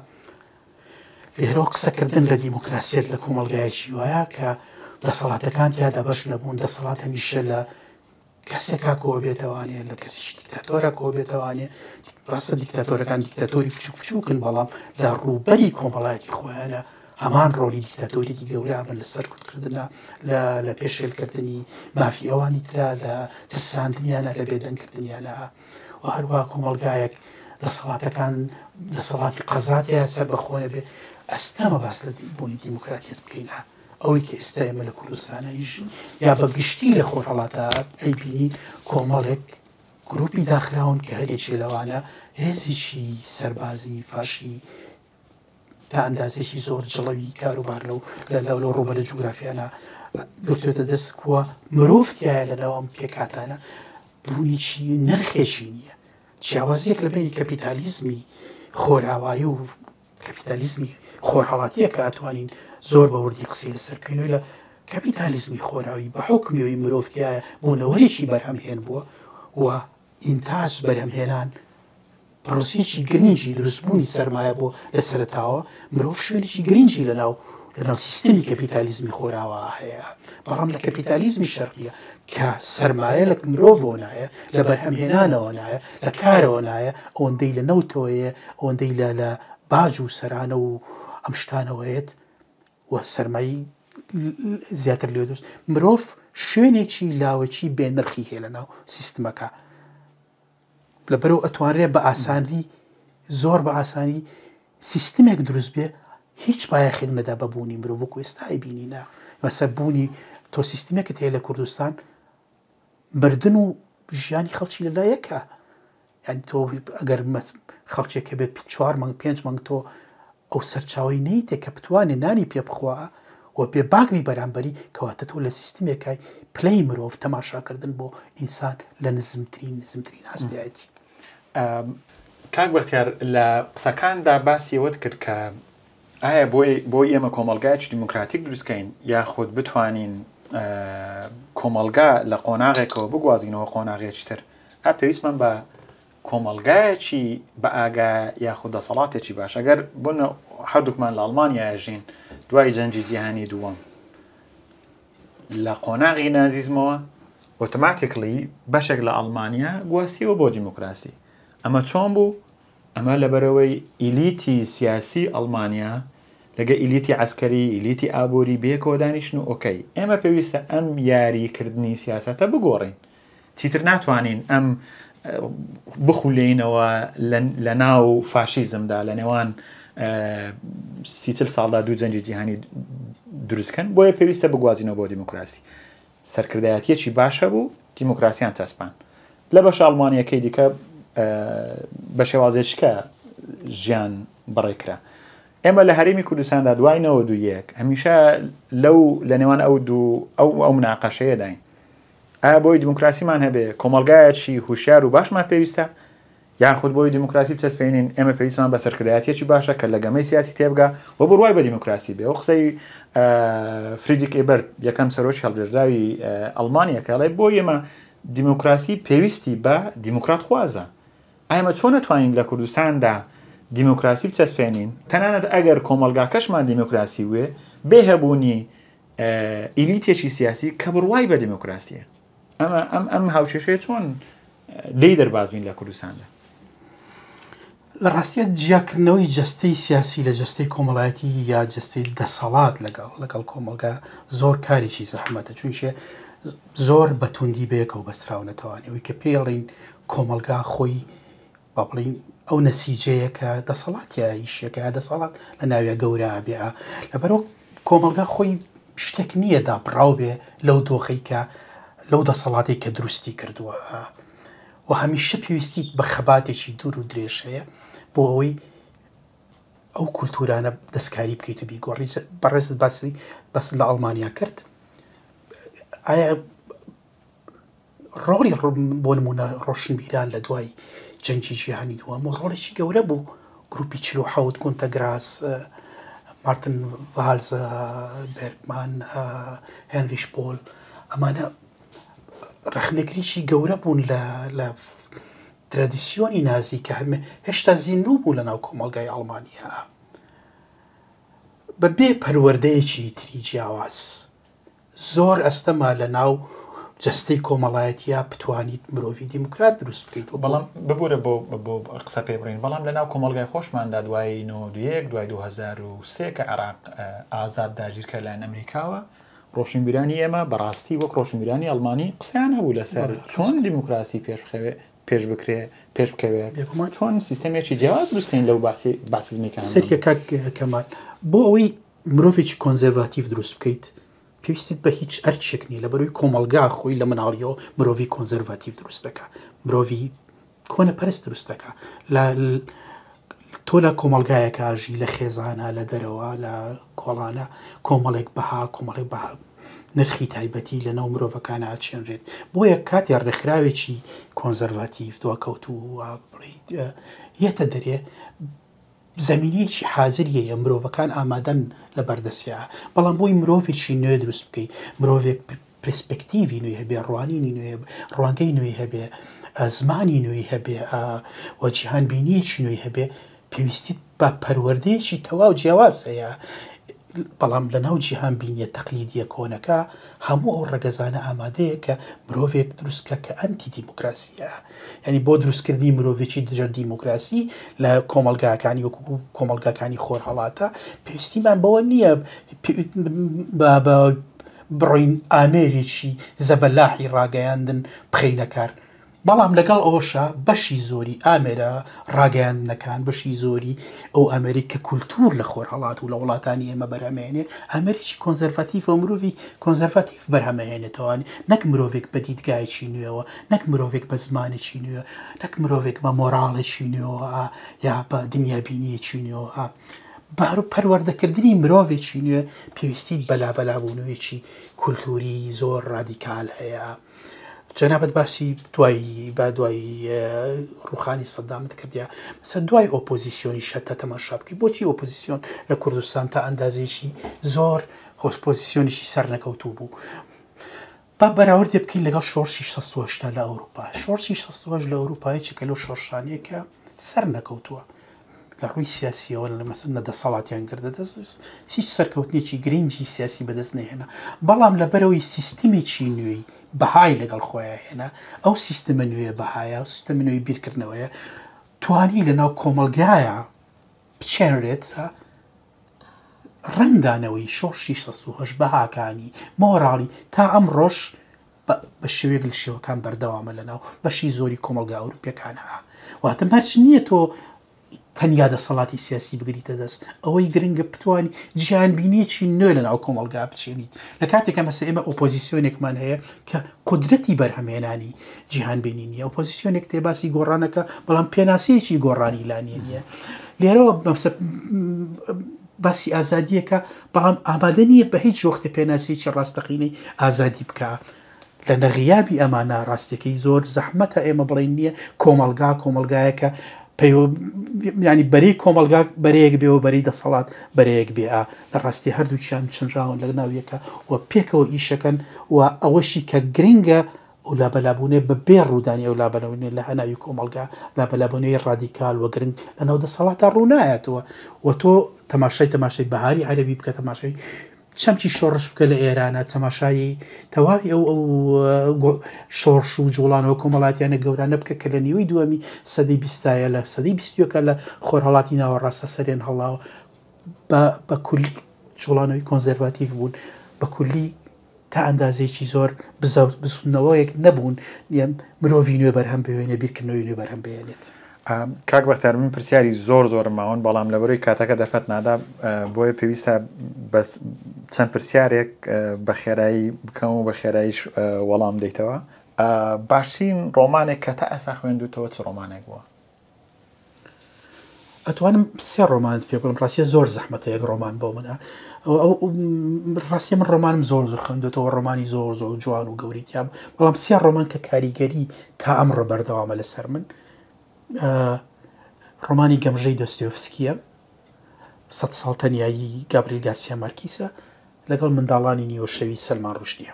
لێرەوە قسەکردن لە دیموکراسیەت لە کۆمەلگایەکی وایە کە دەسەڵاتەکان تیادا بەش نەبوون دەسەڵات هەمیشە لە کەسێکا کۆ بێتەوانێت لە کەسیش دیکتاتۆرە کۆ بێتەوانێت ڕاستە دیکتاتۆرەکان دیکتاتۆری بچووک بچووکن بەڵام لە ڕووبەری کۆمەڵایەتی خۆیانە هەمان ڕۆلی دیکتاتۆریی گەورە بن لە سەرکوتکردنە لە پێشێلکردنی مافیەوانی ترا لە ترساندنیانە لە بێدەنگکردنیانە و هەروە کۆمەلگایەک دەسەڵاتەکان دەسەڵاتی قەزاتیە سەر بەخۆنە بێ ئەستامە باس لە بوونی دیموکراتیت بکەینە ئەوەی کە ئێستا ئێمە لە کوردستانەیش یا بەگشتی لە خۆرهەڵاتە ئەیبینی کۆمەڵێک گروپی داخراون کە هەرێکی لەوانە هێزیشی سەربازی فاشی تا ئەندازێکی زۆر جڵەوی کاروبار لەو ڕۆبە لە جوگرافیانە گرتوێتە دەست کووە مرۆڤتیایە لەناوەم پێکاتانە بوونیی نرخێکی نییە جیاوازیەک لە بینی کەپیتالیزمی خۆراوایی و کەپیتالیزمی خۆرهەڵاتیە کە ئەتوانین زۆر بەوردی قسەی لەسەرکەینەوە لە کەپیتالیزمی خۆراوی بە حکمیەوەی مرۆڤتیایە بوونەوەرێکی بەرهەمهێن بووە و ئینتاج بەرهەمهێنان پرۆسیەکی گرنگی دروستبوونی سەرمایە بۆ لە سەرتاوە مرۆڤ شوێنێکی گرنگی لەناو سیستمی کەپیتالیزمی خۆراوە هەیە بەڵام لە کەپیتالیزمی شەرقیە کە سەرمایە لە مرۆڤەوە نایە لە بەرهەمهێنانەوە نایە لە کارەوە نایە ئەوەندەی لە نەوتەوەیە ئەوەندەی لە باج و سەرانە و ئەم شتانەوەیەت و سەرمایی زیاتر لێ دروست مرۆڤ شوێنێکی لاوەکی بێنرخی هەیە لەناو سیستمەکە لەبەرەوە ئەتوانرێت بە ئاسانی زۆر بە ئاسانی سیستمێک دروست بێ هیچ بایەخێک نەدا بەبوونی مرۆڤ وەکو ئێستای بینینە مەسەر بوونی تۆ سیستمێکت هەیە لە کوردستان مردن و ژیانی خەڵکی لەلایەکە یعنی تۆ ئەگەر خەڵکێکە بێت 4 مانگ 5 مانگ تۆ ئەو سەرچاوی نەیتێ کە بتوانێت نانی پێ بخوا و بێ باگوی بەرامبەری کەواتە تۆ لە سیستمێکای پلەی مرۆڤ تەماشاکردن بۆ ئینسان لە نزمترین هەستایەتی کاک بەختیار لە قسەکاندا باسی ئەوەت کرد کە ئایا بۆ ئێمە کۆمەلگایەکی دیموکراتیک دروستکەین یاخود بتوانین کۆمەلگا لە قۆناغێکەوە بگوازینەوە قۆناغێکی تر پێویستمان بە کۆمەلگایەکی بە ئاگا یاخود دەسەڵاتێکی باش ئەگەر بوون هەردووکمان لە ئەڵمانیا ژین دوای جەنگی جیهانی دووەم لە قۆناغی نازیزمەوە ئۆتۆماتیکلی بەشێک لە ئەڵمانیا گواسیەوە بۆ دیموکراسی ئەمە چۆن بوو ئەمە لەبەرەوەی ئیلیتی سیاسی ئەڵمانیا لەگە ئیلیتی عسکەری ئیلیتی ئابووری بێکەوە دانیشن و ئۆکەی ئێمە پێویستە ئەم یاریکردنی سیاسەتە بگۆڕین چیتر ناتوانین ئەم بخولێنەوە لە ناو فاشیزمدا لە نێوان 30 ساڵدا دوو جەنگی جیهانی دروستکەن بۆیە پێویستە بگوازینەوە بۆ دیموکراسی سەرکردایەتیەکی باشە بوو دیموکراسیان چەسپان لە بەش ئەڵمانیەکەی دیکە بە شێوازێکە ژیان بەڕێکرا ئێمە لە هەرێمی کوردستاندا دوای 91 هەمیشە لە نێوان ئەو مناقەشەیە داین ئایا بۆی دیموکراسیمان هەبێ کۆمەلگایەکی هوشیار و باشمان پێویستە یاخود بۆی دیموکراسی بچەسپێنین ئێمە پێویستمان بە سەرکردایەتیەکی باشە کە لە گەمەی سیاسی تێبگا و بڕوای بە دیموکراسی بێ ئەو قسەی فریدریک ئێبەرت یەکەم سەرۆکی هەڵبژێردراوی ئەڵمانیە کە ئەڵێ بۆ ئێمە دیموکراسی پێویستی بە دیموکرات خوازە. ئەمە چۆن نەتوانین لە کوردستاندا دیموکراسی بچەسپێنین تەنانەت ئەگەر کۆمەلگاکەشمان دیموکراسی وێ بێهەبوونی ئیلیتێکی سیاسی کە بڕوای بە دیموکراسیە. ئەم هاوچێشەیە چۆن لی دەربازبین لە کوردستاندا؟ لە ڕاستیە جیاکردنەوەی جەستەی سیاسی لە جەستەی کۆمەڵایەتی یا جەستەی دەسەڵات لەگەڵ کۆمەلگا زۆر کارێکی زەحمەتە، چونچێ زۆر بەتوندی بەیەکەوە بەسراو نەتەوانێ ئەوەی کە پێڵین کۆمەلگا خۆی با بڵین ئەو نەسیجەیە کە دەسەڵاتە ئیشەکە دەسەڵات لە ناویە گەورە بێ لەبەرەوە کۆمەلگا خۆی شتێک نییە دابڕاو بێ لەو دۆخەی کە لەو دەسەڵاتی کە دروستی کردووە و هەمیشە پێویستیت بە خەباتێکی دوور و درێژ هەیە بۆ ئەوەی ئەو کولتورانە دەستکاری بکەیت و بیگۆڕی. بەڕێزت باست لە ئەڵمانیا کرد، ئایا ڕۆڵی بۆ نمونە ڕۆشنبیران لە دوای جەنگی جیهانی دووەم و ڕۆڵێکی گەورە بوو. گروپی 47 کۆنتەگراس، مارتن ڤالز، بێرگمان، هێنریش پۆل، ئەمانە ڕەخنەگریکی گەورە بوون لە ترادیسیۆنی نازی کە هێشتا زیندوو بوو لە ناو کۆمەلگای ئەڵمانیا بەبێ پەروەردەیەکی تری جیاواز. زۆر ئەستەما لە ناو جەستەی کۆمەڵایەتیە بتوانیت مرۆڤی دیموکرات دروست بکەیت. بەڵام ببوورە بۆ قسە پێ بڕین، بەڵام لە ناو کۆمەلگای خۆشماندا دوای 1991 دوای 2003 کە عێراق ئازاد داگیرکە لایەن ئەمریکاوە، ڕۆشنبیرانی ئێمە بەڕاستی وەک ڕۆشنبیرانی ئەڵمانی قسەیان هەبوو لەسەر چۆن دیموکراسی پێش بکەوێت، چۆن سیستەمێکی جیاواز دروستکەین لەو باسیزمیکان. سەریکە کاک کەمال بۆ ئەوەی مرۆڤێکی کۆنزێڤاتیڤ دروست بکەیت پێویستیت بە هیچ ئەرچێک نیە، لەبەرەوەی کۆمەلگا خۆی لە مناڵیەوە مرۆڤی کۆنزەرڤاتیڤ دروست دەکات، مرۆڤی کۆنەپەرست دروست دەکات. تۆ لە کۆمەلگایەکە ژی لە خێزانە لە دەرەوە لە کۆڵانە کۆمەڵێک بەها نرخی تایبەتی لە ناو مرۆڤەکانە ئاچێنرێت. بۆیە کاتێ ڕێکخراوێکی کۆنزەرڤاتیڤ دواکەوتووە یەتە دەرێ زەمینەیەکی حازریە مرۆڤەکان ئامادەن لە بەردەستیە، بەڵام بۆی مرۆڤێکی نوێ دروست بکەیت، مرۆڤێک پرسپێکتیڤی نوێی هەبێ، ڕوانینی نوێ، ڕوانگەی نوێی هەبێ، زمانی نوێی هەبێ، و جیهانبینیەکی نوێی هەبێ، پێویستیت بە پەروەردەیەکی تەواو جیاواز هەیە. بەڵام لە ناو جیهانبینیە تەقلیدیە کۆنەکە هەموو ئەو ڕەگەزانە ئامادەیە کە مرۆڤێک دروستکە کە ئەنتی دیموکراسیە، یعنی بۆ دروستکردی مرۆڤێکی دژە دیموکراسی لە کۆمەلگاکانی وەکو کۆمەلگاکانی خۆرهەڵاتە پێویستیمان بەوە نییە بە بڕۆین ئامێرێکی زەبەلاحی ڕاگەیاندن بخەینەکار. بەڵام لەگەڵ ئەوەشە بەشی زۆری ئامێرە ڕاگەیاندنەکان، بەشی زۆری ئەو ئەمریک کە کولتور لە خۆرهەڵات و لە وڵاتانی ئێمە بەرهەمێنێ، ئەمریکی کۆنزەرڤاتیڤ و مرۆڤی کۆنزەرڤاتیڤ بەرهەمەهێنێتەوە، نەک مرۆڤێک بە دیدگایەکی نوێەوە، نەک مرۆڤێک بە زمانێکی نوێ، نەک مرۆڤێک بە مۆراڵێکی نوێەوە یا بە دنیابینیەکی نوێەوە. پەروەردەکردنی مرۆڤێکی نوێ پێویستیت بەلابەلابوونەوەیەکی کولتوری زۆر ڕادیکال هەیە. جەنابەت باسی دوای ڕوخانی سەدامت کردیا مەسە دوای ئۆپۆزیسیۆنی شەتە تەماشا بکەی. بۆچی ئۆپۆزیسیۆن لە کوردستان تا ئەندازێکی زۆر ئۆپۆزیسیۆنیشی سەر نەکەوتوو بوو؟ با بەراوردێ بکەین لەگەڵ شۆڕشی 1960 لە ئەوروپا. شۆڕشی 1960 لە ئەوروپایەکی کە لەو شۆڕشانەیە کە سەر نەکەوتووە لە ڕووی سیاسیەوە، لە مەسەن نەدەسەڵاتیان کردە هیچ سەرکەوتنێکی گرنگی سیاسی بەدەست نەهێنا، بەڵام لەبەرەوەی سیستمێکی نوێی بەهای لەگەڵ خۆیان هێنا، ئەو سیستەمە نوێ بەهایە، ئەو سیستەمە نوێی بیرکردنەوەیە توانی لە ناو کۆمەلگایە بچێنرێت ڕنگدانەوەی شۆڕشی 1960 بەهاکانی مۆراڵی تا ئەم ڕۆژ بە شێوەیەک لە شێوەکان بەردەوامە لە ناو بەشی زۆری کۆمەلگا ئەوروپیەکانەوە. واتە مەرج نییە تۆ تەنیا دەسەڵاتی سیاسی بگریتە دەست، ئەوەی گرنگە بتوانانی جیهانبینیەکی نوێ لە ناو کۆمەلگا بچێنیت. لە کاتێکە مەسە ئێمە ئۆپۆزیسیۆنێکمان هەیە کە قودرەتی بەرهەمهێنانی جیهانبینی نیە، ئۆپۆزیسیۆنێک تێباسی گۆڕانەکە بەڵام پێناسەیەکی گۆڕانی لانیە نییە. لێرەوە باسی ئازادیەکە بەڵام ئامادە نییە بە هیچ وەختە پێناسەیەکی ڕاستەقینەی ئازادی بکە. لە نەغیابی ئەمانە ڕاستەکەی زۆر زەحمەتە ئێمە بڵین نییە کۆمەلگایەکە ینی بەری کۆمەلگا بەرەیەک بێ و بەری دەسەڵات بەرەیەک بێ. لە ڕاستی هەردووچیان چنراون لە ناویەکە و پێکەوە ئیشەکەن و ئەوەشی کە گرنگە ئەو لابەلابوونێ بە بێ ڕوودانی ئەو لابەلەبوونێ لە هەناوی کۆمەڵگا لابەلابوونەی ڕادیکال وە گرنگ لە ناو دەسەڵاتە ڕوونایەتەوە و تۆ تەماشای بەهاری عەرەبی بکە تەماشای چەمکی شۆڕش بکە لە ئێرانە تەماشایی تەواوی ئەو شۆڕش و جوڵانەوە کۆمەڵاتیانە گەورانە بکە کە لە نیوەی دووەمی سەدەی بیستایە لە سەدەی بیستوەکە لە خۆرهەڵاتی ناوەڕاستە سەرێن هەڵاوە بە کولی جوڵانەوەی کۆنزەرواتیڤ بوون بە کولی تا ئەندازێکی زۆر بسوونەوەیەک نەبوون مرۆڤی نوێ بەرهەم بێنێ بیرکردنەوەی نوێ بەرهەم بێنێت. کاک بەختیار من پرسیاری زۆر ماوەن بەڵام لەبەرەوەی کاتەکە دەرفەت نادا بۆیە پێویستە بەس چەند پرسیارێک بە خێرایی بکەم و بە خێراییش وەڵام دەیتەوە. باشترین ڕۆمانێک کە تا ئێستا خوێندووتەوە چ ڕۆمانێک بووە؟ ئەتوانم سێ ڕۆمانت پێ بڵم ڕاستیە زۆر زەحمەتە یەک ڕۆمان بۆ منە ڕاستی من ڕۆمانم زۆر خوێندوێتەوە ڕۆمانی زۆر جوان و گەوریتیان بەڵام سێ ڕۆمان کە کاریگەری تا ئەمڕۆ بەردەوامە لەسەر من ڕۆمانی گەمژەی دۆستۆیڤسکیە 100 ساڵ تەنیایی گابریل گارسیا مارکیسە لەگەڵ منداڵانی نیوەشەوی سەلمان ڕوشدیە.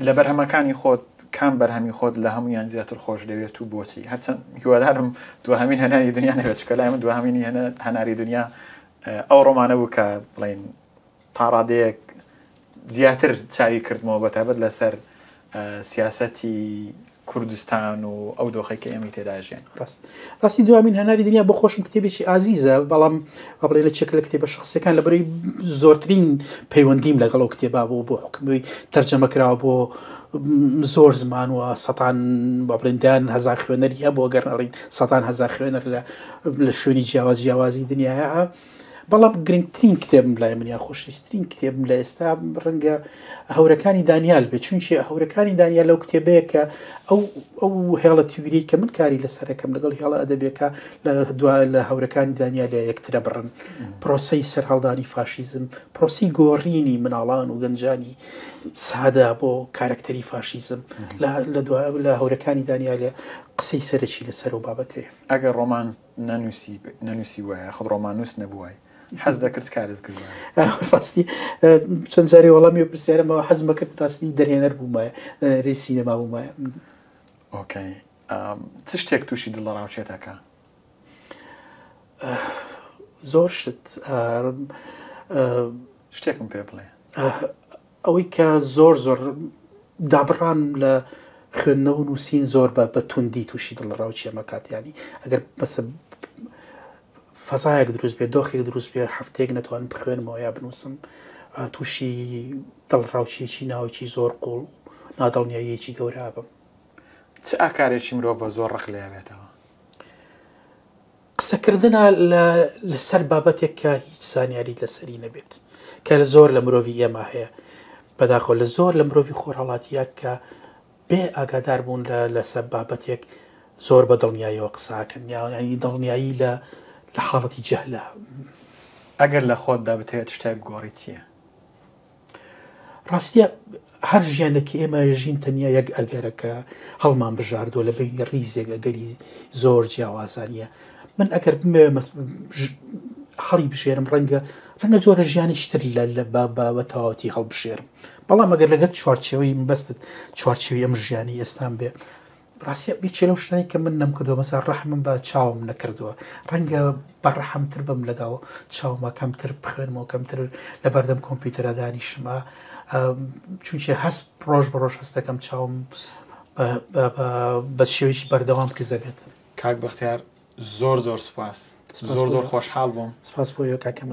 لە بەرهەمەکانی خۆت کام بەرهەمی خۆت لە هەمویان زیاتر خۆش دەوێت و بۆچی؟ هەرچەند هیوادارم دووهەمین هەناری دنیا نەوێت چکە لای من دووهەمینی هەناری دنیا ئەو ڕۆمانە بوو کە بڵێن تا ڕادەیەک زیاتر چاوی کردمەوە بەتابەت لەسەر سیاسەتی کوردستان و ئەو دۆخی کە ئێمە تێداژێن. ڕاستی دووامین هەناری دنیا بۆ خۆشم کتێبێکی ئازیزە بەڵام بڵێ لە چێک لە کتێبە شخصیەکان لەبەرەوەی زۆرترین پەیوەندیم لەگەڵ ئەو کتێبا بۆ حکمی تەرجەمە کراوە بۆ زۆر زمان و سەتان بڵێندیان هەزار خوێنەری هەیە بۆ گەرنەڕین سەتان هەزار خوێنەر لە شوێنی جیاوازی دنیاە بەڵام گرنگترین کتێبم لای منیا خۆشویستترین کتێبم لە ئێستا ڕەنگە هەورەکانی دانیال بێت چونچێ هەورەکانی دانیال لەو کتێبەیە کە ئەو هێڵە تیوری کە من کاری لەسەرەکەم لەگەڵ هێڵە ئەدەبێکە لە هەورەکانی دانیالە یەکترە بڕن پرۆسەی سەرهەڵدانی فاشیزم پرۆسی گۆڕینی مناڵان و گەنجانی سادە بۆ کارکتەری فاشیزم لە هەورەکانی دانیالە قسەی سەرەکی لەسەر و بابەتەیە. ئەگەر ڕۆمان نەنووسی وایە خۆ ڕۆمانوس نەبووای حەز دەکرد کارت کرد ڕاستی چەند جارێ وەڵامی پرسیارەمەوە حەزم کرد ڕاستی دەرهێنەر بوومایە ڕێی سینەما بوومایە. ئۆکەی چ شتێک تووشی دڵ ڕاوچێتەکە؟ زۆر شت شتێکم پێ بڵێ. ئەوەی کە زۆر دابڕان لە خوێندنەوە و نووسین زۆر بە توندی تووشی دڵ ڕاوچێمە کاتیانی ئەگەر بەسە فەزایەک دروست بێ دۆخێک دروست بێ هەفتەیەک نەتوانم بخوێنمەوە یا بنووسم تووشی دڵڕاوچێکی ناوێکی زۆر قوڵ نادڵنیاییەکی گەورە بم. چ ئاکارێکی مرۆڤ بە زۆر ڕق لێبێتەوە؟ قسەکردنە لەسەر بابەتێک کە هیچ زانیاریت لەسەری نەبێت کە لە زۆر لە مرۆڤی ئێمە هەیە بەداخۆ لە زۆر لە مرۆڤی خۆرهەڵاتیە کە بێ ئاگادار بوون لەسەر بابەتێک زۆر بە دڵنیاییەوە قساکەن ینی دڵنیایی لە حاڵەتی جەهلە. ئەگەر لە خۆتدا بتەوێت شتێک گۆڕی چییە؟ ڕاستیە هەر ژیانێکی ئێمە ژین تەنیا یەک ئەگەرەکە هەڵمان بژاردووە لە بینی ڕیزێک ئەگەری زۆر جیاوازانیە من ئەگەر هەڵی بژێرم ڕەنگە جۆرە ژیانیشتر لە بابەتەواتی هەڵبژێرم بەڵام ئەگەر لەگەت چوارچێوەی بەستت چوارچێوی ئەم ژیانی ئێستان بێ ڕاستە بیچێ لەو شتانی کە من نەمکردووە مەسا ڕەحمم بە چاوم نەکردووە ڕەنگە بەڕەحمتر بم لەگەڵ چاومە کەمتر بخوێنمەوە کەمتر لە بەردەم کۆمپیوتەرە دانیشمە چونچێ هەست ڕۆژ بە ڕۆژ هەستەکەم چاوم بە شێوەیەکی بەردەوام کزە بێت. کاک بەختیار زۆر سوپاس زۆر خۆشحاڵ بووم سپاس بۆ کاکەم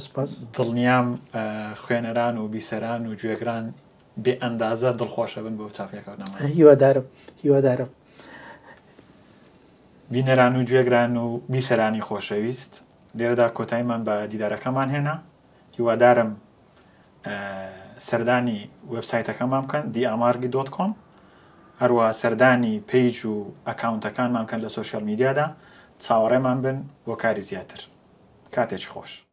سپاس دڵنیام خوێنەران و بیسەران و گوێگران بێ ئەندازە دڵخۆشە بن بۆ چاپیەکەوتنەوە. هیوادارم بینەران و گوێگران و بیسەرانی خۆشەویست لێرەدا کۆتاییمان بە دیدارەکەمان هێنا هیوادارم سەردانی وێبسایتەکەمان بکەن diamargi.com هەروە سەردانی پیج و ئەکاونتەکانمان بکەن لە سۆشیال میدیادا چاوەڕێمان بن بۆ کاری زیاتر. کاتێکی خۆش.